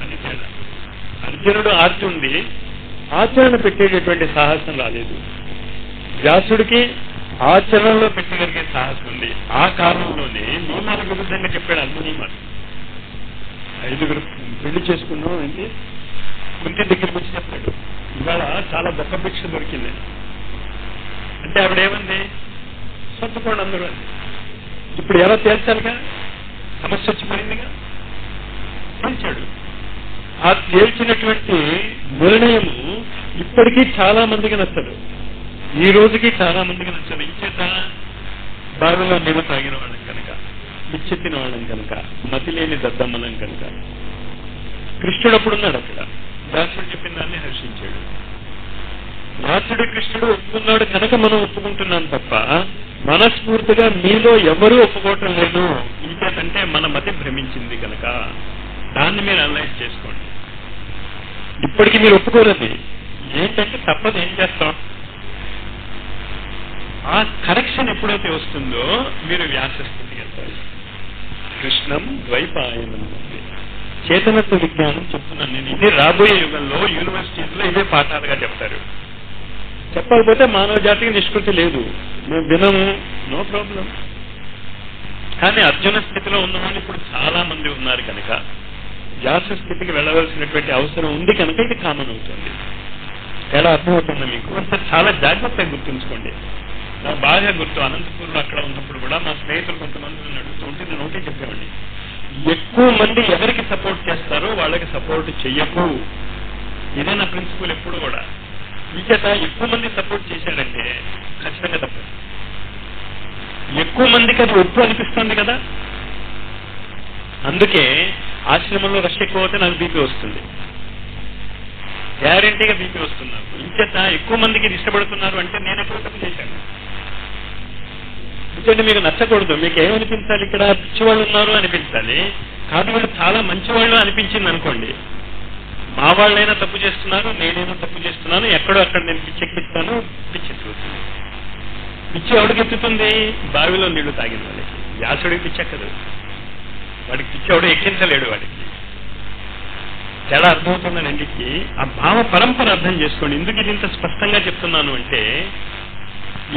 అని తేడా. అర్జునుడు ఆర్తి ఉంది, ఆచరణ పెట్టేటటువంటి సాహసం రాలేదు. వ్యాసుడికి ఆచరణలో పెట్టగలిగే సాహసం ఉంది. ఆ కారణంలోనే నియమాల విరుద్ధంగా చెప్పాడు. అన్ని నియమాలు 5 పెళ్లి చేసుకున్నాం అంటే కుంతి దగ్గరికి వచ్చి చెప్పాడు, ఇవాళ చాలా గొప్ప భిక్ష దొరికింది అంటే ఆవిడేమంది, సర్దుకోండి అందరూ అంది. ఇప్పుడు ఎలా తేల్చాలిగా, సమస్య వచ్చి పడిందిగా, తేల్చాడు. ఆ తేల్చినటువంటి నిర్ణయము ఇప్పటికీ చాలా మందికి నచ్చదు. ఈ రోజుకి చాలా మందికి నచ్చదు. ఇచ్చేత బావిలో నీవ తాగిన వాళ్ళం కనుక, పిచ్చెత్తిన వాళ్ళం కనుక, మతి లేని దద్దమ్మలం కనుక. కృష్ణుడు అప్పుడున్నాడు అక్కడ, వ్యాసుడు చెప్పిన దాన్ని హర్షించాడు. వ్యాసుడు కృష్ణుడు ఒప్పుకున్నాడు కనుక మనం ఒప్పుకుంటున్నాం తప్ప మనస్ఫూర్తిగా మీలో ఎవరూ ఒప్పుకోవటం లేదు. ఇంకేంటంటే మన మతి భ్రమించింది కనుక. దాన్ని మీరు అనలైజ్ చేసుకోండి. ఇప్పటికీ మీరు ఒప్పుకోలేదు ఏంటంటే తప్పదు, ఏం చేస్తాం. ఆ కరెక్షన్ ఎప్పుడైతే వస్తుందో మీరు వ్యాస స్థితికి వెళ్తారు. కృష్ణం ద్వైపాయనం, చేతనత్వ విజ్ఞానం చెప్తున్నాను నేను. ఇది రాబోయే యుగంలో యూనివర్సిటీస్లో ఇవే పాఠాలుగా చెప్తారు. చెప్పకపోతే మానవ జాతికి నిష్కృతి లేదు, మేము వినము, నో ప్రాబ్లం. కానీ అర్జున స్థితిలో ఉన్నవాళ్ళు ఇప్పుడు చాలా మంది ఉన్నారు కనుక వ్యాస స్థితికి వెళ్ళవలసినటువంటి అవసరం ఉంది కనుక ఇది కామన్ అవుతుంది. ఎలా అర్థమవుతుందో మీకు అంటే చాలా జాగ్రత్తగా గుర్తుంచుకోండి. నాకు బాగా గుర్తు, అనంతపూర్లో అక్కడ ఉన్నప్పుడు కూడా మా స్నేహితులు కొంతమంది నన్ను అడుగుతూ ఉంటే నేను ఒకటే చెప్పేవాడిని, ఎక్కువ మంది ఎవరికి సపోర్ట్ చేస్తారో వాళ్ళకి సపోర్ట్ చెయ్యకు. ఇదే నా ప్రిన్సిపల్ ఎప్పుడు కూడా. ఈ చేత ఎక్కువ మంది సపోర్ట్ చేశాడంటే ఖచ్చితంగా తప్ప. ఎక్కువ మందికి అది ఒప్పు అనిపిస్తుంది కదా, అందుకే ఆశ్రమంలో రష్ ఎక్కువ అవుతే నాకు బీపీ వస్తుంది, గ్యారంటీగా బీపీ వస్తుంది నాకు. ఇంచేత ఎక్కువ మందికి ఇష్టపడుతున్నారు అంటే నేను ఎక్కువ తప్పు చేశాను. ఎందుకంటే మీకు నచ్చకూడదు. మీకు ఏమనిపించాలి, ఇక్కడ పిచ్చివాళ్ళు ఉన్నారు అనిపించాలి. కాదు వీళ్ళు చాలా మంచివాళ్ళు అనిపించింది అనుకోండి, మా వాళ్ళైనా తప్పు చేస్తున్నారు, నేనైనా తప్పు చేస్తున్నాను, ఎక్కడో అక్కడ నేను పిచ్చెక్కిస్తాను, పిచ్చెత్తుతుంది. పిచ్చి ఎవడికి ఎత్తుతుంది? బావిలో నీళ్లు తాగిన వాళ్ళకి. వ్యాసుడికి పిచ్చెక్కదు, వాడికి పిచ్చి ఎవడో ఎక్కించలేడు. వాడికి తేడా అర్థమవుతుందని రెండింటికి. ఆ భావ పరంపర అర్థం చేసుకోండి. ఎందుకు ఇది ఇంత స్పష్టంగా చెప్తున్నాను అంటే,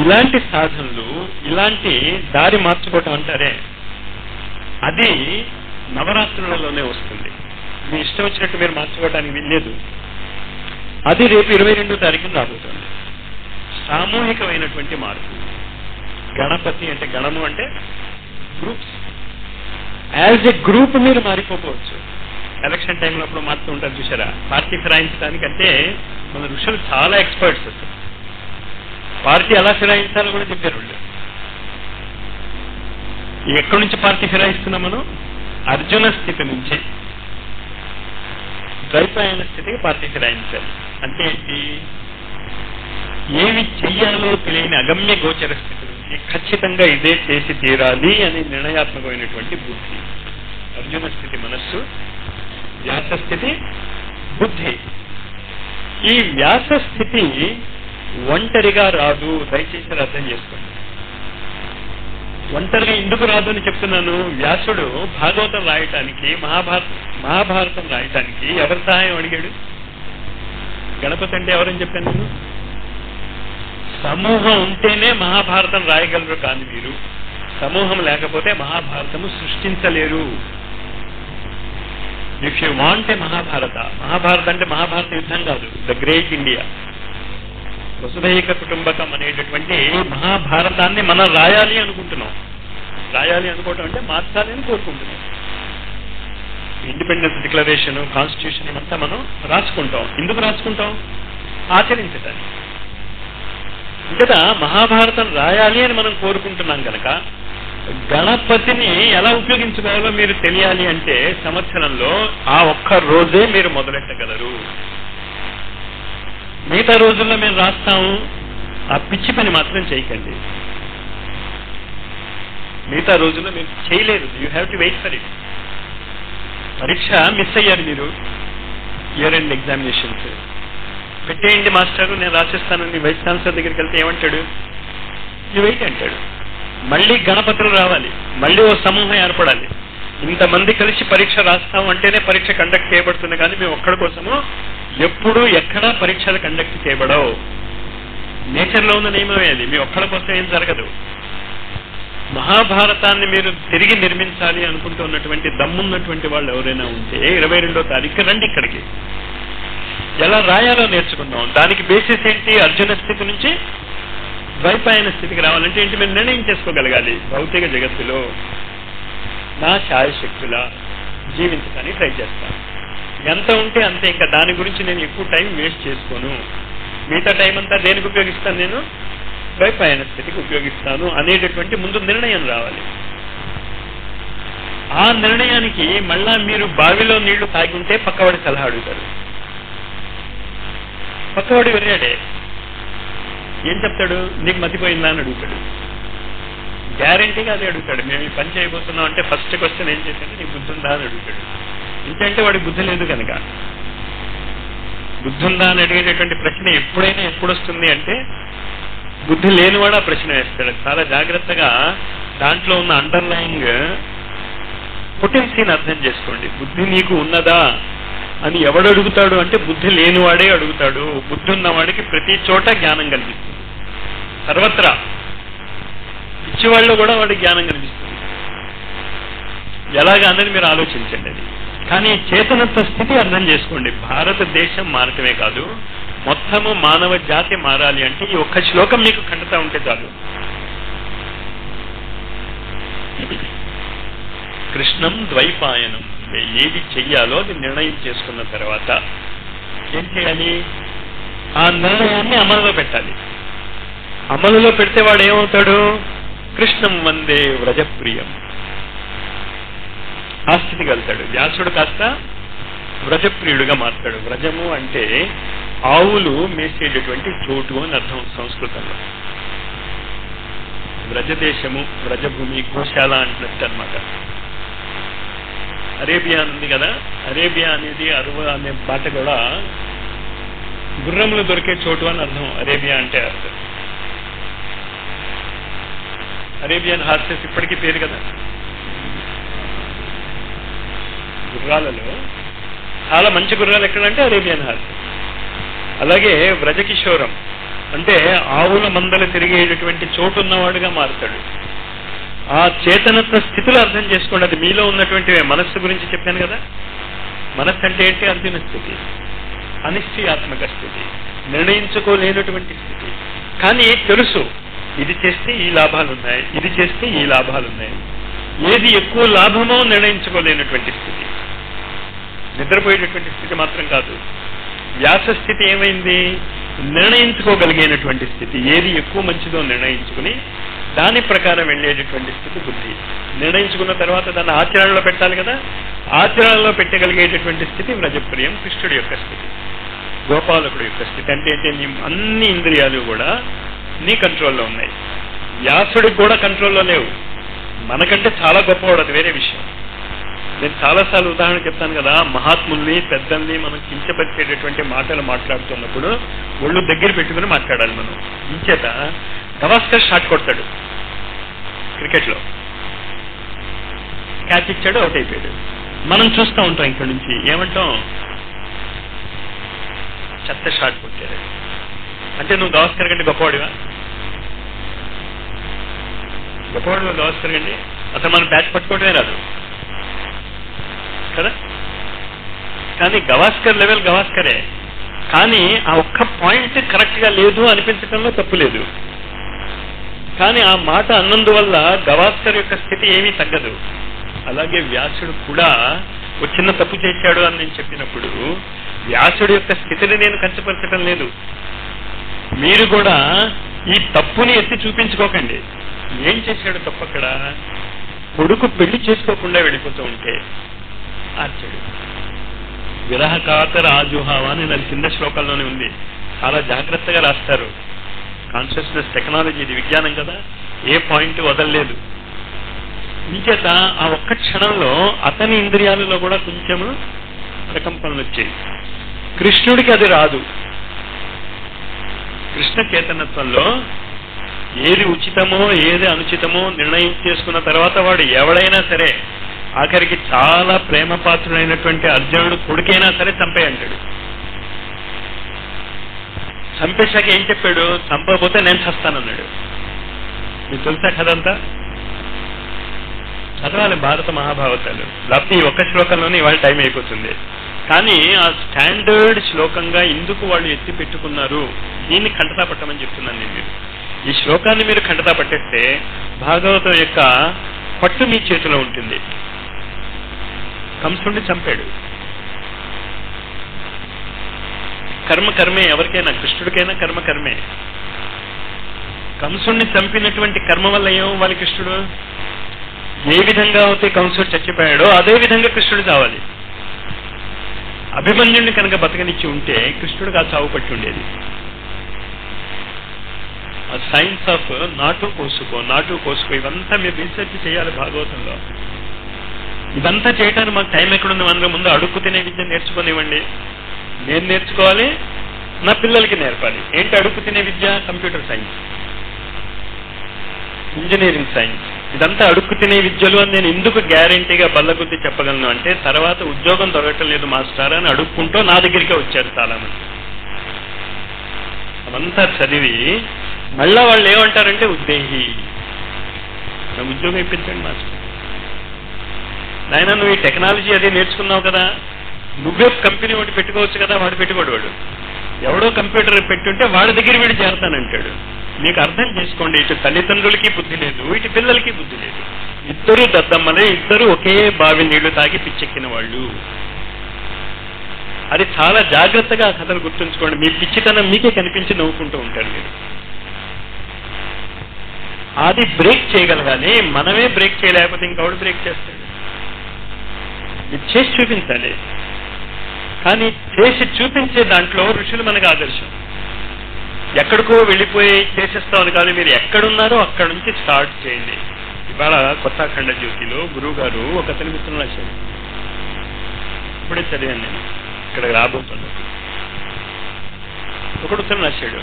ఇలాంటి సాధనలు, ఇలాంటి దారి మార్చుకోవటం అంటారే, అది నవరాత్రులలోనే వస్తుంది. మీ ఇష్టం వచ్చినట్టు మీరు మార్చుకోవడానికి వీల్లేదు. అది రేపు 22వ తారీఖున రాబోతుంది. సామూహికమైనటువంటి మార్పు. గణపతి అంటే, గణము అంటే గ్రూప్స్. యాజ్ ఎ గ్రూప్ మీరు మారిపోవచ్చు. ఎలక్షన్ టైంలో అప్పుడు మారుతూ ఉంటారు చూసారా, పార్టీ ఫిరాయించడానికంటే మన ఋషులు చాలా ఎక్స్పర్ట్స్. అసలు పార్టీ ఎలా ఫిరాయించాలో కూడా చెప్పారు వాళ్ళు. ఎక్కడి నుంచి పార్టీ ఫిరాయిస్తున్నాం మనం? అర్జున స్థితి నుంచి ద్వైపాయన స్థితికి పార్టీ ఫిరాయించాలి. అంటే ఏంటి? ఏమి చెయ్యాలో తెలియని అగమ్య గోచర స్థితి నుంచి ఖచ్చితంగా ఇదే చేసి తీరాలి అని నిర్ణయాత్మకమైనటువంటి బుద్ధి. అర్జున స్థితి మనస్సు, వ్యాస స్థితి బుద్ధి. ఈ వ్యాస స్థితి ఒంటరిగా రాదు, దయచేసి అర్థం చేసుకోండి. ఒంటరిగా ఎందుకు రాదు అని చెప్తున్నాను. వ్యాసుడు భాగవతం రాయటానికి, మహాభారతం రాయటానికి ఎవరి సహాయం అడిగాడు? గణపతి అంటే ఎవరని చెప్పాను నేను? సమూహం ఉంటేనే మహాభారతం రాయగలరు, కానీ మీరు సమూహం లేకపోతే మహాభారతము సృష్టించలేరు. If you want a Mahabharata అంటే మహాభారత యుద్ధం కాదు, ద గ్రేట్ ఇండియా, వసుధైక కుటుంబకం అనేటటువంటి మహాభారతాన్ని మనం రాయాలి అనుకుంటున్నాం. రాయాలి అనుకోవటం అంటే మార్చాలి అని కోరుకుంటున్నాం. ఇండిపెండెన్స్ డిక్లరేషన్, కాన్స్టిట్యూషన్ ఇవంతా మనం రాసుకుంటాం. ఎందుకు రాసుకుంటాం? ఆచరించటానికి. ఇంకా మహాభారతం రాయాలి అని మనం కోరుకుంటున్నాం కనుక గణపతిని ఎలా ఉపయోగించుకోవాలో మీరు తెలియాలి అంటే సంవత్సరంలో ఆ ఒక్క రోజే మీరు మొదలెట్టగలరు. మిగతా రోజుల్లో మేము రాస్తాము, ఆ పిచ్చి పని మాత్రం చేయకండి. మిగతా రోజుల్లో మీరు చేయలేరు. You have to wait for it. పరీక్ష మిస్ అయ్యారు మీరు, ఇయర్ ఎండ్ ఎగ్జామినేషన్స్ పెట్టేయండి మాస్టర్ నేను రాసిస్తానని వైస్ ఛాన్సలర్ దగ్గరికి వెళ్తే ఏమంటాడు? యూ వెయిట్ అంటాడు. మళ్ళీ గణపతులు రావాలి, మళ్ళీ ఓ సమూహం ఏర్పడాలి, ఇంతమంది కలిసి పరీక్ష రాస్తాం అంటేనే పరీక్ష కండక్ట్ చేయబడుతుంది. కానీ మేము ఒక్కడి కోసము ఎప్పుడు ఎక్కడా పరీక్షలు కండక్ట్ చేయబడవు. నేచర్లో ఉన్న నియమమే అది. మీ ఒక్కడి కోసం ఏం జరగదు. మహాభారతాన్ని మీరు తిరిగి నిర్మించాలి అనుకుంటున్నటువంటి దమ్మున్నటువంటి వాళ్ళు ఎవరైనా ఉంటే 22వ తారీఖు రండి ఇక్కడికి. ఎలా రాయాలో నేర్చుకుందాం. దానికి బేసిస్ ఏంటి? అర్జున స్థితి నుంచి ద్వైపాయన స్థితికి రావాలంటే ఏంటి? మీరు నిర్ణయం చేసుకోగలగాలి. భౌతిక జగత్తులో నా శాయశక్తుల జీవించడానికి ట్రై చేస్తాను. ఎంత ఉంటే అంతే. ఇంకా దాని గురించి నేను ఎక్కువ టైం వేస్ట్ చేసుకోను. మిగతా టైం అంతా దేనికి ఉపయోగిస్తాను? నేను ద్వైపాయన స్థితికి ఉపయోగిస్తాను అనేటటువంటి ముందు నిర్ణయం రావాలి. ఆ నిర్ణయానికి మళ్ళా మీరు బావిలో నీళ్లు తాగుంటే పక్కవాడి సలహా అడుగుతారు. పక్కవాడు వెళ్ళాడే ఏం చెప్తాడు? నీకు మతిపోయిందా అని అడుగుతాడు. గ్యారంటీగా అదే అడుగుతాడు. మేము ఈ పని చేయబోతున్నాం అంటే ఫస్ట్ క్వశ్చన్ ఏం చేశాడు? నీకు బుద్ధి ఉందా అని అడుగుతాడు. ఇంకంటే వాడికి బుద్ధి లేదు కనుక. బుద్ధి ఉందా అని అడిగేటటువంటి ప్రశ్న ఎప్పుడైనా ఎప్పుడు వస్తుంది అంటే బుద్ధి లేనివాడు ఆ ప్రశ్న వేస్తాడు. చాలా జాగ్రత్తగా దాంట్లో ఉన్న అండర్లైయింగ్ పొటెన్సీని అర్థం చేసుకోండి. బుద్ధి నీకు ఉన్నదా అని ఎవడు అడుగుతాడు అంటే బుద్ధి లేనివాడే అడుగుతాడు. బుద్ధి ఉన్నవాడికి ప్రతి చోట జ్ఞానం కనిపిస్తుంది. సర్వత్రా ఇచ్చేవాళ్ళు కూడా వాడికి జ్ఞానం కనిపిస్తుంది. ఎలాగా అనేది మీరు ఆలోచించండి. అది కానీ చేతనత్వ స్థితి అర్థం చేసుకోండి. భారతదేశం మారటమే కాదు, మొత్తము మానవ జాతి మారాలి అంటే ఈ ఒక్క శ్లోకం మీకు ఖండతా ఉంటే చాలు. కృష్ణం ద్వైపాయనం. ఏది చెయ్యాలో అది నిర్ణయం చేసుకున్న తర్వాత ఏం చేయాలి? ఆ నిర్ణయాన్ని అమలులో పెట్టాలి. అమలులో పెడితే వాడు ఏమవుతాడు? కృష్ణం వందే వ్రజప్రియం. ఆ స్థితికి వెళ్తాడు. వ్యాసుడు కాస్త వ్రజప్రియుడుగా మారుతాడు. వ్రజము అంటే ఆవులు మేసేటటువంటి చోటు అని అర్థం సంస్కృతంలో. వ్రజదేశము, వ్రజభూమి, గోశాల అంటున్నట్టు అనమాట. అరేబియా ఉంది కదా, అరేబియా అనేది అరువ అనే మాట కూడా గుర్రములు దొరికే చోటు అని అర్థం. అరేబియా అంటే అర్థం. అరేబియన్ హార్సెస్ ఇప్పటికీ పేరు కదా. గుర్రాలలో చాలా మంచి గుర్రాలు ఎక్కడంటే అరేబియన్ హార్సెస్. అలాగే వ్రజకిషోరం అంటే ఆవుల మందలు తిరిగేటటువంటి చోటు ఉన్నవాడుగా మారుతాడు. ఆ చేతనత్వ స్థితిలో అర్థం చేసుకోండి. అది మీలో ఉన్నటువంటి మనస్సు గురించి చెప్పాను కదా. మనస్సు అంటే ఏంటి? అర్జున స్థితి, అనిశ్చయాత్మక స్థితి, నిర్ణయించుకోలేనటువంటి స్థితి. కానీ తెలుసు ఇది చేస్తే ఈ లాభాలున్నాయి, ఇది చేస్తే ఈ లాభాలున్నాయి. ఏది ఎక్కువ లాభమో నిర్ణయించుకోలేనటువంటి స్థితి. నిద్రపోయేటటువంటి స్థితి మాత్రం కాదు. వ్యాస స్థితి ఏమైంది? నిర్ణయించుకోగలిగేటటువంటి స్థితి. ఏది ఎక్కువ మంచిదో నిర్ణయించుకుని దాని ప్రకారం వెళ్ళేటటువంటి స్థితి బుద్ధి. నిర్ణయించుకున్న తర్వాత దాన్ని ఆచరణలో పెట్టాలి కదా. ఆచరణలో పెట్టగలిగేటటువంటి స్థితి వ్రజప్రియం, కృష్ణుడి యొక్క స్థితి, గోపాలకుడి యొక్క స్థితి. అంటే నీ అన్ని ఇంద్రియాలు కూడా నీ కంట్రోల్లో ఉన్నాయి. వ్యాసుడికి కూడా కంట్రోల్లో లేవు. మనకంటే చాలా గొప్పవాడు, అది వేరే విషయం. నేను చాలాసార్లు ఉదాహరణ చెప్తాను కదా. మహాత్ముల్ని, పెద్దల్ని మనం కించపరిచేటటువంటి మాటలు మాట్లాడుతున్నప్పుడు ఒళ్ళు దగ్గర పెట్టుకుని మాట్లాడాలి మనం. ఇంచేత గవాస్కర్ షాట్ కొడతాడు క్రికెట్లో, క్యాచ్ ఇచ్చాడు, అవుట్ అయిపోయాడు. మనం చూస్తూ ఉంటాం ఇక్కడ నుంచి, ఏమంటాం? చెత్త షాట్ కొట్టాడు అంటే నువ్వు గవాస్కర్ కంటే గొప్పవాడివా? గొప్పవాడు గవాస్కర్ కండి. అసలు మనం బ్యాట్ పట్టుకోవటమే రాదు కదా. కానీ గవాస్కర్ లెవెల్ గవాస్కరే. కానీ ఆ ఒక్క పాయింట్ కరెక్ట్ గా లేదు అనిపించడంలో తప్పు లేదు. కానీ ఆ మాట అన్నందువల్ల గవాస్కర్ యొక్క స్థితి ఏమీ తగ్గదు. అలాగే వ్యాసుడు కూడా ఒక చిన్న తప్పు చేశాడు అని నేను చెప్పినప్పుడు వ్యాసుడు యొక్క స్థితిని నేను కంచపరచడం లేదు. మీరు కూడా ఈ తప్పుని ఎత్తి చూపించుకోకండి. ఏం చేశాడు తప్పు అక్కడ? కొడుకు పెళ్లి చేసుకోకుండా వెళ్ళిపోతూ ఉంటే ఆర్చాడు. విరహకాతర ఆజుహావా అని దాని కింద శ్లోకాల్లోనే ఉంది. చాలా జాగ్రత్తగా రాస్తారు. కాన్షియస్నెస్ టెక్నాలజీ, ఇది విజ్ఞానం కదా, ఏ పాయింట్ వదలలేదు. ఇంచేత ఆ ఒక్క క్షణంలో అతని ఇంద్రియాలలో కూడా కొంచెము ప్రకంపనలు వచ్చాయి. కృష్ణుడికి అది రాదు. కృష్ణ చైతన్యత్వంలో ఏది ఉచితమో ఏది అనుచితమో నిర్ణయం చేసుకున్న తర్వాత వాడు ఎవడైనా సరే, ఆఖరికి చాలా ప్రేమపాత్రుడైనటువంటి అర్జునుడు కొడుకైనా సరే చంపే అంటాడు. చంపేశాక ఏం చెప్పాడు? చంపకపోతే నేను చస్తానన్నాడు. మీకు తెలుసా కదంతా? చదవాలి భారత మహాభారతాలు. లేకపోతే ఈ ఒక్క శ్లోకంలోనే ఇవాళ టైం అయిపోతుంది. కానీ ఆ స్టాండర్డ్ శ్లోకంగా ఎందుకు వాళ్ళు ఎత్తి పెట్టుకున్నారు, దీన్ని ఖండతా పట్టమని చెప్తున్నాను నేను. మీరు ఈ శ్లోకాన్ని మీరు ఖండతా పట్టేస్తే భాగవతం యొక్క పట్టు మీ చేతిలో ఉంటుంది. కంసుడిని చంపాడు. కర్మ కర్మే, ఎవరికైనా, కృష్ణుడికైనా కర్మ కర్మే. కంసుడిని చంపినటువంటి కర్మ వల్ల ఏమవ్వాలి? కృష్ణుడు ఏ విధంగా అయితే కంసుడు చచ్చిపోయాడో అదే విధంగా కృష్ణుడు చావాలి. అభిమన్యుడిని కనుక బతకనిచ్చి ఉంటే కృష్ణుడికి ఆ చావు పట్టి ఉండేది. ఆ సైన్స్ ఆఫ్ నాటు కోసుకో ఇవంతా మీరు రీసెర్చ్ చేయాలి భాగవతంలో. ఇదంతా చేయడానికి మాకు టైం ఎక్కడుంది? మన ముందు అడుక్కు తినే విద్య నేర్చుకునివ్వండి. నేను నేర్చుకోవాలి, నా పిల్లలకి నేర్పాలి. ఏంటి అడుక్కు తినే విద్య? కంప్యూటర్ సైన్స్, ఇంజనీరింగ్ సైన్స్, ఇదంతా అడుక్కు తినే విద్యలు అని నేను ఎందుకు గ్యారంటీగా బల్లగుద్ది చెప్పగలను అంటే, తర్వాత ఉద్యోగం దొరకటం లేదు మాస్టర్ అని అడుక్కుంటూ నా దగ్గరికే వచ్చారు చాలా మంది. అవంతా చదివి మళ్ళా వాళ్ళు ఏమంటారంటే ఉద్దేహి, నా ఉద్యోగం ఇప్పించండి మాస్టర్. నాయన నువ్వు ఈ టెక్నాలజీ అది నేర్చుకున్నావు కదా, నువ్వే కంపెనీ ఒకటి పెట్టుకోవచ్చు కదా. వాడు పెట్టుకోడు. వాడు ఎవడో కంప్యూటర్ పెట్టుంటే వాడి దగ్గర వీడు చేరతానంటాడు. మీకు అర్థం చేసుకోండి, ఇటు తల్లిదండ్రులకి బుద్ధి లేదు, ఇటు పిల్లలకి బుద్ధి లేదు. ఇద్దరు దద్దమ్మలే, ఇద్దరు ఒకే బావి నీళ్లు తాగి పిచ్చెక్కిన వాళ్ళు. అది చాలా జాగ్రత్తగా ఆ కథలు గుర్తుంచుకోండి. మీ పిచ్చితనం మీకే కనిపించి నవ్వుకుంటూ ఉంటారు మీరు. అది బ్రేక్ చేయగలగాలి. మనమే బ్రేక్ చేయలేకపోతే ఇంకెవడు బ్రేక్ చేస్తాడు? ఇది చేసి చూపించాలి. కానీ చేసి చూపించే దాంట్లో ఋషులు మనకు ఆదర్శం. ఎక్కడికో వెళ్ళిపోయి చేసేస్తామని కాదు, మీరు ఎక్కడున్నారో అక్కడి నుంచి స్టార్ట్ చేయండి. ఇవాళ కొత్తాఖండ జ్యోతిలో గురువు గారు ఒక అతని మిత్రులు రాశాడు. ఇప్పుడే చదివాను నేను, ఇక్కడ రాబోతున్నాను. ఒకడు ఉత్తరం రాశాడు.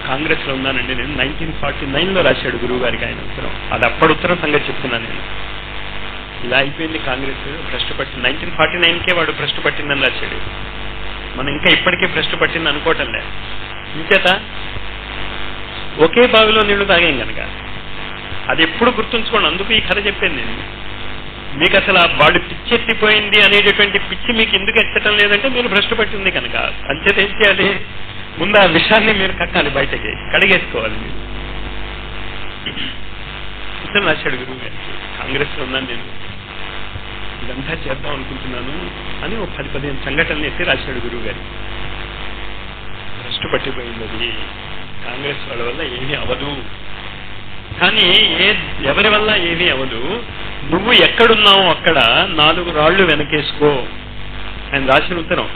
కాంగ్రెస్ లో ఉన్నానండి నేను, 1949లో రాశాడు గురువు గారికి ఆయన ఉత్తరం. అది అప్పటి ఉత్తరం సంగతి చెప్తున్నాను నేను. ఇలా అయిపోయింది కాంగ్రెస్, భ్రష్టు పట్టింది. 1949కే వాడు భ్రష్టు పట్టిందని రాశాడు. మనం ఇంకా ఇప్పటికే భ్రష్టు పట్టింది అనుకోవటం లేదు. ఇంచేత ఒకే బావిలో నీళ్లు తాగాం కనుక అది ఎప్పుడు గుర్తుంచుకోండి. అందుకు ఈ కథ చెప్పాను నేను మీకు. అసలు వాడు పిచ్చెత్తిపోయింది అనేటటువంటి పిచ్చి మీకు ఎందుకు ఎక్కటం లేదంటే మీరు భ్రష్టు పట్టింది కనుక. అంచేత ఏం చేయాలి? ముందు ఆ విషయాన్ని మీరు కక్కాలి, బయటకి కడిగేసుకోవాలి మీరు. ఇతను రాశాడు గురువు గారికి, కాంగ్రెస్ లో ఉన్నాను నేను, ఇదంతా చేద్దాం అనుకుంటున్నాను అని ఒక 10-15 సంఘటనలు ఎత్తి రాశాడు గురువు గారి. భ్రష్టు పట్టిపోయింది అది. కాంగ్రెస్ వాళ్ళ వల్ల ఏమీ అవదు. కానీ ఎవరి వల్ల ఏమీ అవదు, నువ్వు ఎక్కడున్నావు అక్కడ 4 రాళ్లు వెనకేసుకో ఆయన రాసిన ఉత్తరం.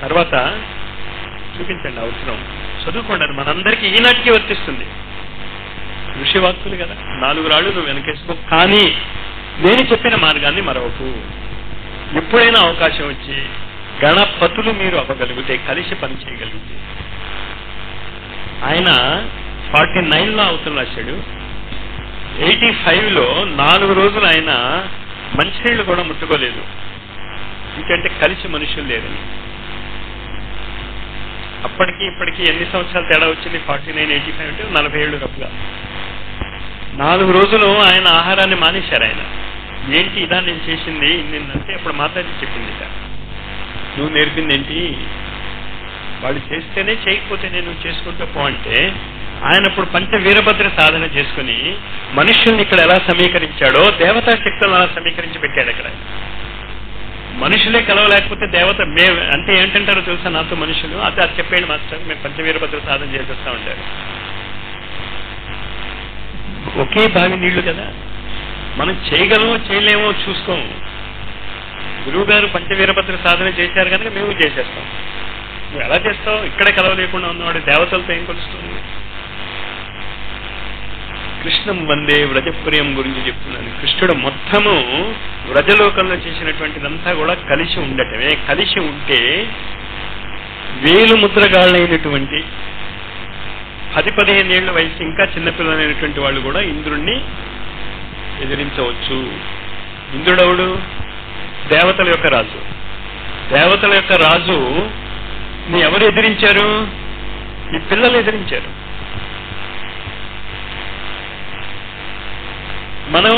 తర్వాత చూపించండి ఆ ఉత్తరం, చదువుకోండి. అది మనందరికీ ఈనాటికి వర్తిస్తుంది. ఋషివాక్కులు కదా. 4 రాళ్లు నువ్వు వెనకేసుకో, కానీ నేను చెప్పిన మార్గాన్ని మరొకకు. ఎప్పుడైనా అవకాశం వచ్చి గణపతులు మీరు అవ్వగలిగితే, కలిసి పని చేయగలిగితే. ఆయన 49లో అవుతున్న రాశాడు. 85లో 4 రోజులు ఆయన మంచినీళ్ళు కూడా ముట్టుకోలేదు. ఎందుకంటే కలిసి మనుషులు లేరని. అప్పటికి ఇప్పటికి ఎన్ని సంవత్సరాలు తేడా వచ్చింది? 49, 85 అంటే 40 ఏళ్ళు రఫ్గా. 4 రోజులు ఆయన ఆహారాన్ని మానేశారు. ఆయన ఏంటి ఇదా నేను చేసింది నిన్నంటే అప్పుడు మాతాజీ చెప్పింది. నువ్వు నేర్పింది ఏంటి? వాళ్ళు చేస్తేనే చేయకపోతే నేను చేసుకుంటూ పో అంటే ఆయన ఇప్పుడు పంచ వీరభద్ర సాధన చేసుకుని మనుష్యుల్ని ఇక్కడ ఎలా సమీకరించాడో దేవతా శక్తులను అలా సమీకరించి పెట్టాడు అక్కడ. మనుషులే కలవలేకపోతే దేవత అంటే ఏంటంటారో తెలుసా నాతో మనుషులు? అది చెప్పేయండి మాస్టర్, మేము పంచవీరభద్ర సాధన చేసేస్తా ఉంటారు. ఒకే బావి నీళ్లు కదా, మనం చేయగలమో చేయలేమో చూసుకోము. గురువు గారు పంచవీరభద్ర సాధన చేశారు కనుక మేము చేసేస్తాం. నువ్వు ఎలా చేస్తావు? ఇక్కడే కలవలేకుండా ఉన్నవాడు దేవతలతో ఏం కలుస్తుంది? కృష్ణం వందే వ్రజప్రియం గురించి చెప్తున్నాను. కృష్ణుడు మొత్తము వ్రజలోకంలో చేసినటువంటిదంతా కూడా కలిసి ఉండటమే. కలిసి ఉంటే వేలు ముద్రగాళ్ళైనటువంటి 10-15 ఏళ్ల వయసు ఇంకా చిన్నపిల్లలైనటువంటి వాళ్ళు కూడా ఇంద్రుణ్ణి ఎదిరించవచ్చు. ఇంద్రుడవుడు దేవతల యొక్క రాజు. దేవతల యొక్క రాజు ని ఎవరు ఎదిరించారు? ఈ పిల్లలు ఎదిరించారు. మనం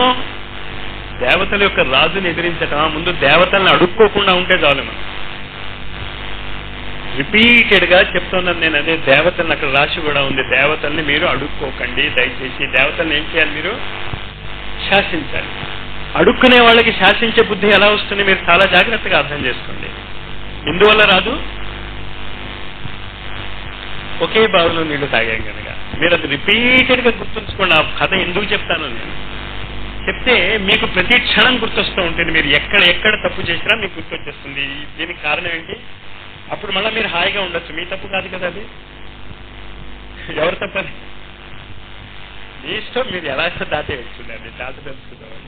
దేవతల యొక్క రాజుని ఎదిరించటం ముందు దేవతల్ని అడుక్కోకుండా ఉంటే చాలు. మనం రిపీటెడ్ గా చెప్తున్నాను నేను. అదే దేవతల్ని అక్కడ రాసి కూడా ఉంది, దేవతల్ని మీరు అడుక్కోకండి దయచేసి. దేవతల్ని ఏం చేయాలి? మీరు శాసించాలి. అడుక్కునే వాళ్ళకి శాసించే బుద్ధి ఎలా వస్తుంది? మీరు చాలా జాగ్రత్తగా అర్థం చేసుకోండి. ఎందువల్ల రాదు? ఒకే బావిలో నీళ్లు తాగాం కనుక. మీరు అది రిపీటెడ్ గా గుర్తుంచుకోండి. ఆ కథ ఎందుకు చెప్తాను నేను చెప్తే మీకు ప్రతి క్షణం గుర్తొస్తూ ఉంటుంది. మీరు ఎక్కడ తప్పు చేసినా మీకు గుర్తొచ్చేస్తుంది. దీనికి కారణం ఏంటి? అప్పుడు మళ్ళీ మీరు హాయిగా ఉండొచ్చు. మీ తప్పు కాదు కదా అది. ఎవరు తప్పది? మీ ఇష్టం. మీరు ఎలా దాటేయచ్చుంది. అది దాటదలుచుకోవాలి.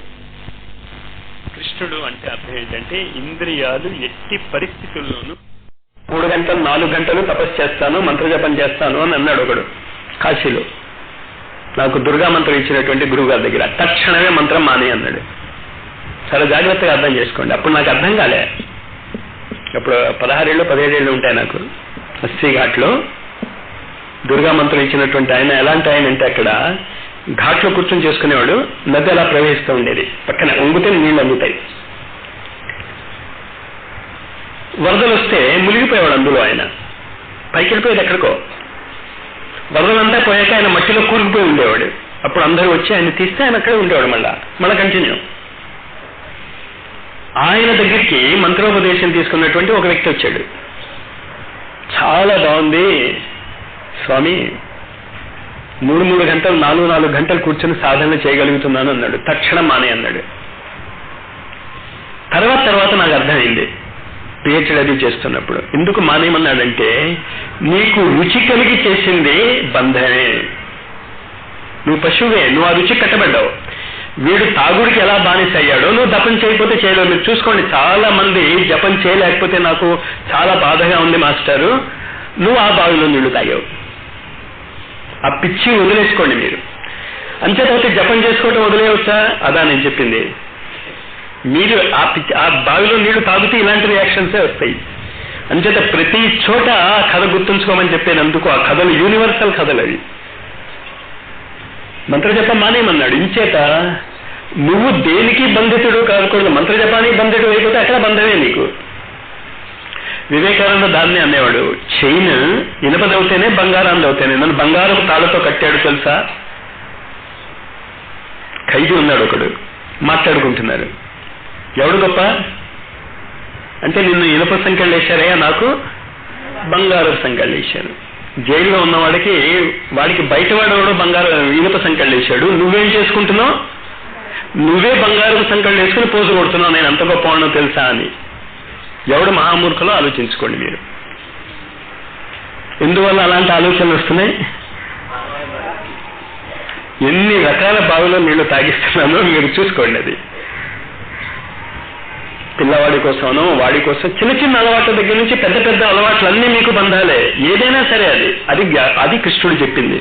కృష్ణుడు అంటే అర్థం ఏంటంటే ఇంద్రియాలు ఎట్టి పరిస్థితుల్లోనూ 3 గంటలు 4 గంటలు తపస్సు చేస్తాను, మంత్రజపం చేస్తాను అని అన్నాడు ఒకడు కాశీలో. నాకు దుర్గా మంత్రం ఇచ్చినటువంటి గురువు గారి దగ్గర తక్షణమే మంత్రం మానే అన్నాడు. చాలా జాగ్రత్తగా అర్థం చేసుకోండి. అప్పుడు నాకు అర్థం కాలే. అప్పుడు 16 ఏళ్ళు 17 ఏళ్ళు ఉంటాయి నాకు. అస్సీ ఘాట్లో దుర్గా మంత్రం ఇచ్చినటువంటి ఆయన ఎలాంటి ఆయన అంటే అక్కడ ఘాట్లో కూర్చొని చేసుకునేవాడు. నది అలా ప్రవహిస్తూ ఉండేది. పక్కన వంగితే నీళ్ళు అందుతాయి. వరదలు వస్తే మునిగిపోయేవాడు అందులో. ఆయన పైకి వెళ్ళిపోయేది ఎక్కడికో. వరదలంతా పోయాక ఆయన మట్టిలో కూరుకుపోయి ఉండేవాడు. అప్పుడు అందరూ వచ్చి ఆయన తీస్తే ఆయన అక్కడే ఉండేవాడు. మళ్ళా కంటిన్యూ. ఆయన దగ్గరికి మంత్రోపదేశం తీసుకున్నటువంటి ఒక వ్యక్తి వచ్చాడు. చాలా బాగుంది స్వామి, 3 గంటలు 4 గంటలు కూర్చొని సాధన చేయగలుగుతున్నాను అన్నాడు. తక్షణం మానే అన్నాడు. తర్వాత నాకు అర్థమైంది పిహెచ్డి అది చేస్తున్నప్పుడు. ఎందుకు మానేయమన్నాడంటే నీకు రుచి కలిగి చేసింది బంధమే. నువ్వు పశువే, నువ్వు ఆ రుచి కట్టబడ్డావు. వీడు తాగుడికి ఎలా బానిస అయ్యాడో నువ్వు జపం చేయకపోతే చేయలేవు. మీరు చూసుకోండి, చాలా మంది జపం చేయలేకపోతే నాకు చాలా బాధగా ఉంది మాస్టారు, నువ్వు ఆ బావిలో నీళ్లు తాగావు. ఆ పిచ్చి వదిలేసుకోండి మీరు. అంచేతైతే జపం చేసుకోవటం వదిలేయవచ్చా? అదా నేను చెప్పింది. మీరు ఆ బావిలో నీళ్లు తాగితే ఇలాంటి రియాక్షన్సే వస్తాయి. అంచేత ప్రతి చోట కథ గుర్తుంచుకోమని చెప్పేనందుకు ఆ కథలు యూనివర్సల్ కథలు అవి. మంత్రజపం మానేయమన్నాడు. ఇంచేత నువ్వు దేనికి బంధితుడు కాకూడదు. మంత్రజపానికి బంధితుడు అయిపోతే అక్కడ బంధమే నీకు. వివేకానంద దాన్ని అనేవాడు, చైన్ ఇనపదవుతేనే బంగారాన్ని అవుతానే. నన్ను బంగారపు తాళతో కట్టాడు తెలుసా. ఖైదీ ఉన్నాడు ఒకడు, మాట్లాడుకుంటున్నారు. ఎవడు గొప్ప అంటే నిన్ను ఇనుప సంఖ్యలు వేశారయ్యా, నాకు బంగారపు సంఖ్యలు వేశారు. జైల్లో ఉన్నవాడికి వాడికి బయటవాడెవడో ఇనుప సంఖ్యలు వేశాడు. నువ్వేం చేసుకుంటున్నావు? నువ్వే బంగారపు సంఖ్యలు వేసుకుని పోజు కొడుతున్నావు నేను అంత గొప్ప వాడినో తెలుసా అని. ఎవడు మహామూర్ఖులో ఆలోచించుకోండి మీరు. ఎందువల్ల అలాంటి ఆలోచనలు వస్తున్నాయి? ఎన్ని రకాల బావిలో నీళ్లు తాగిస్తున్నానో మీరు చూసుకోండి. అది పిల్లవాడి కోసమనో వాడి కోసం చిన్న చిన్న అలవాట్ల దగ్గర నుంచి పెద్ద పెద్ద అలవాట్లన్నీ మీకు బంధాలే. ఏదైనా సరే అది కృష్ణుడు చెప్పింది.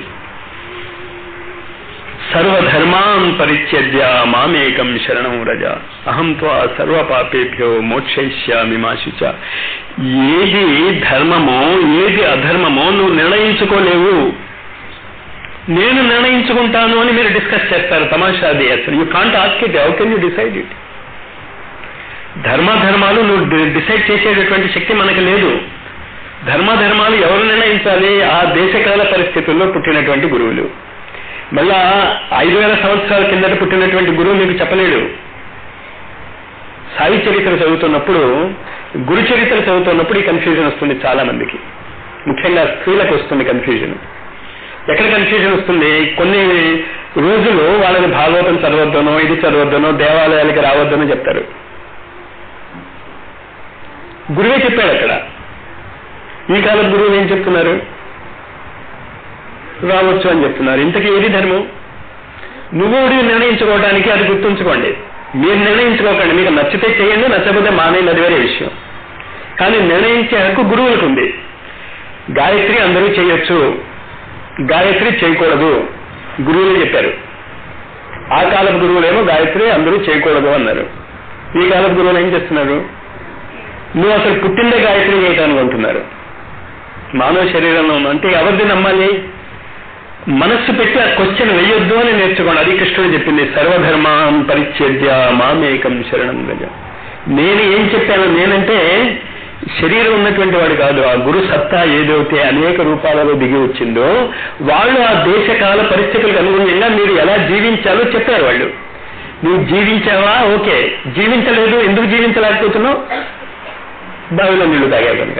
సర్వధర్మాన్ పరిత్యజ్య మామేకం శరణం వ్రజ అహం త్వా సర్వ పాపేభ్యో మోక్షయిష్యామి మా శుచ. ఏది ధర్మమో ఏది అధర్మమో నువ్వు నిర్ణయించుకోలేవు. నేను నిర్ణయించుకుంటాను అని మీరు డిస్కస్ చేస్తారు. తమాషాది అసలు. You can't ask it, how can you decide it? ధర్మాలు నువ్వు డిసైడ్ చేసేటటువంటి శక్తి మనకు లేదు. ధర్మాలు ఎవరు నిర్ణయించాలి? ఆ దేశకాల పరిస్థితుల్లో పుట్టినటువంటి గురువులు. మళ్ళా 5000 సంవత్సరాల కిందట పుట్టినటువంటి గురువు మీకు చెప్పలేడు. సాయి చరిత్ర చదువుతున్నప్పుడు, గురు చరిత్ర చదువుతున్నప్పుడు ఈ కన్ఫ్యూజన్ వస్తుంది చాలా మందికి, ముఖ్యంగా స్త్రీలకు వస్తుంది కన్ఫ్యూజన్. ఎక్కడ కన్ఫ్యూజన్ వస్తుంది? కొన్ని రోజులు వాళ్ళని భాగవతం చదవద్దనో, ఇది చదవద్దనో, దేవాలయాలకి రావద్దనో చెప్తారు. గురువే చెప్పాడు అక్కడ. ఈ కాలం గురువులు ఏం చెప్తున్నారు? రావచ్చు అని చెప్తున్నారు. ఇంతకీ ఏది ధర్మం? నువ్వు నిర్ణయించుకోవడానికి అది గుర్తుంచుకోండి. మీరు నిర్ణయించుకోకండి. మీకు నచ్చితే చేయండి, నచ్చకపోతే మానేయండి, అది వేరే విషయం. కానీ నిర్ణయించే హక్కు గురువులకు ఉంది. గాయత్రి అందరూ చేయొచ్చు, గాయత్రి చేయకూడదు గురువులు చెప్పారు. ఆ కాలపు గురువులేమో గాయత్రి అందరూ చేయకూడదు అన్నారు. ఈ కాలపు గురువులు ఏం చేస్తున్నారు? నువ్వు అసలు పుట్టిందే గాయత్రి చేయటానికి అంటున్నారు. మానవ శరీరంలో ఉన్న అంటే ఎవరిది నమ్మాలి? మనస్సు పెట్టి ఆ క్వశ్చన్ వేయొద్దు అని నేర్చుకోండి. అది కృష్ణుడు చెప్పింది, సర్వధర్మాన్ పరిచ్ఛేద్య మామేకం శరణం గజ. నేను ఏం చెప్పాను? నేనంటే శరీరం ఉన్నటువంటి వాడు కాదు. ఆ గురు సత్తా ఏదైతే అనేక రూపాలలో దిగి వచ్చిందో వాళ్ళు ఆ దేశకాల పరిస్థితులకు అనుగుణంగా మీరు ఎలా జీవించాలో చెప్పారు వాళ్ళు. నువ్వు జీవించావా? ఓకే. జీవించలేదు, ఎందుకు జీవించలేకపోతున్నావు? బావిలో నీళ్లు తాగా కనుక.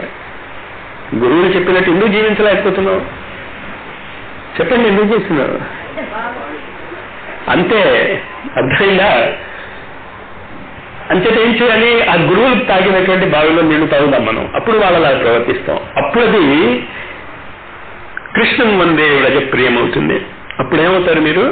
గురువులు చెప్పినట్టు ఎందుకు జీవించలేకపోతున్నావు? చెప్పండి, ఎందుకు చేస్తున్నావు? అంతే, అర్థమైందా? అంచేత ఏం చేయాలి? ఆ గురువులు తాగినటువంటి బావిలో నీళ్లు తాగుదాం మనం. అప్పుడు వాళ్ళలా ప్రవర్తిస్తాం. అప్పుడు అది కృష్ణం వందే వ్రజప్రియమవుతుంది. అప్పుడు ఏమవుతారు మీరు?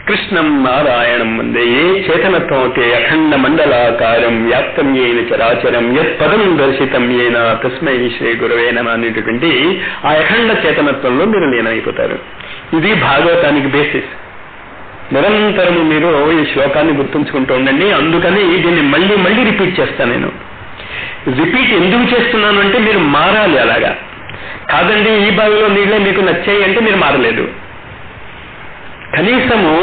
కృష్ణం నారాయణం వందే. ఏ చేతనత్వం అయితే అఖండ మండలాకారం వ్యాప్తం ఏన చరాచరం యత్ పదం దర్శితం ఏన తస్మై శ్రీ గురవే నమః అనేటటువంటి ఆ అఖండ చేతనత్వంలో మీరు లీనమైపోతారు. ఇది భాగవతానికి బేసిస్. నిరంతరము మీరు ఈ శ్లోకాన్ని గుర్తుంచుకుంటూ ఉండండి. అందుకని దీన్ని మళ్ళీ మళ్ళీ రిపీట్ చేస్తాను. నేను రిపీట్ ఎందుకు చేస్తున్నాను అంటే మీరు మారాలి. అలాగా కాదండి ఈ బావిలో నీళ్ళే మీకు నచ్చాయి అంటే మీరు మారలేదు. కనీసము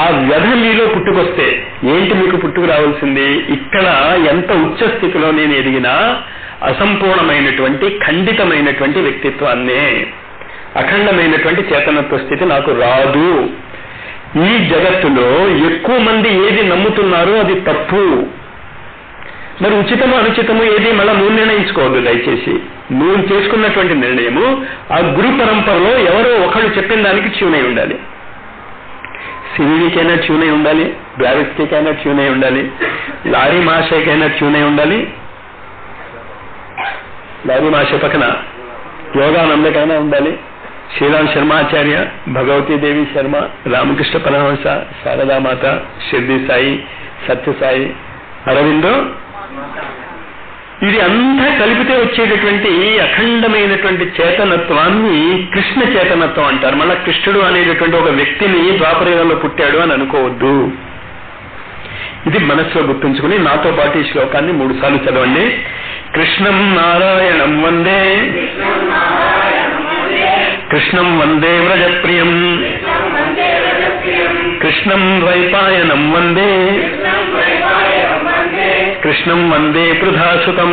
ఆ వ్యధ మీలో పుట్టుకొస్తే ఏంటి మీకు పుట్టుకు రావాల్సింది? ఇక్కడ ఎంత ఉచ్చ స్థితిలో నేను ఎదిగినా అసంపూర్ణమైనటువంటి ఖండితమైనటువంటి వ్యక్తిత్వాన్నే, అఖండమైనటువంటి చేతనత్వ స్థితి నాకు రాదు. ఈ జగత్తులో ఎక్కువ మంది ఏది నమ్ముతున్నారో అది తప్పు. మరి ఉచితము అనుచితము ఏది మళ్ళా నువ్వు నిర్ణయించుకోవద్దు దయచేసి. నువ్వు చేసుకున్నటువంటి నిర్ణయము ఆ గురు పరంపరలో ఎవరో ఒకళ్ళు చెప్పిన దానికి ట్యూన్ అయి ఉండాలి. సివివికైనా ట్యూన్ అయి ఉండాలి, బ్లావిస్కైనా ట్యూన్ అయి ఉండాలి, లారీ మాషకైనా ట్యూన్ అయి ఉండాలి. లారీ మాష పక్కన యోగానందకైనా ఉండాలి, శ్రీరామ్ శర్మాచార్య, భగవతీదేవి శర్మ, రామకృష్ణ పరమహంస, శారదామాత, షిర్డీ సాయి, సత్యసాయి, అరవిందో. ఇది అంతా కలిపితే వచ్చేటటువంటి అఖండమైనటువంటి చేతనత్వాన్ని కృష్ణ చేతనత్వం అంటారు. మళ్ళా కృష్ణుడు అనేటటువంటి ఒక వ్యక్తిని ద్వాపరయుగంలో పుట్టాడు అని అనుకోవద్దు. ఇది మనస్సులో గుర్తుంచుకుని నాతో పాటు ఈ శ్లోకాన్ని 3 సార్లు చదవండి. కృష్ణం నారాయణం వందే, కృష్ణం వందే వ్రజప్రియం, కృష్ణం ద్వైపాయనం వందే, కృష్ణం వందే పృథాసుతం.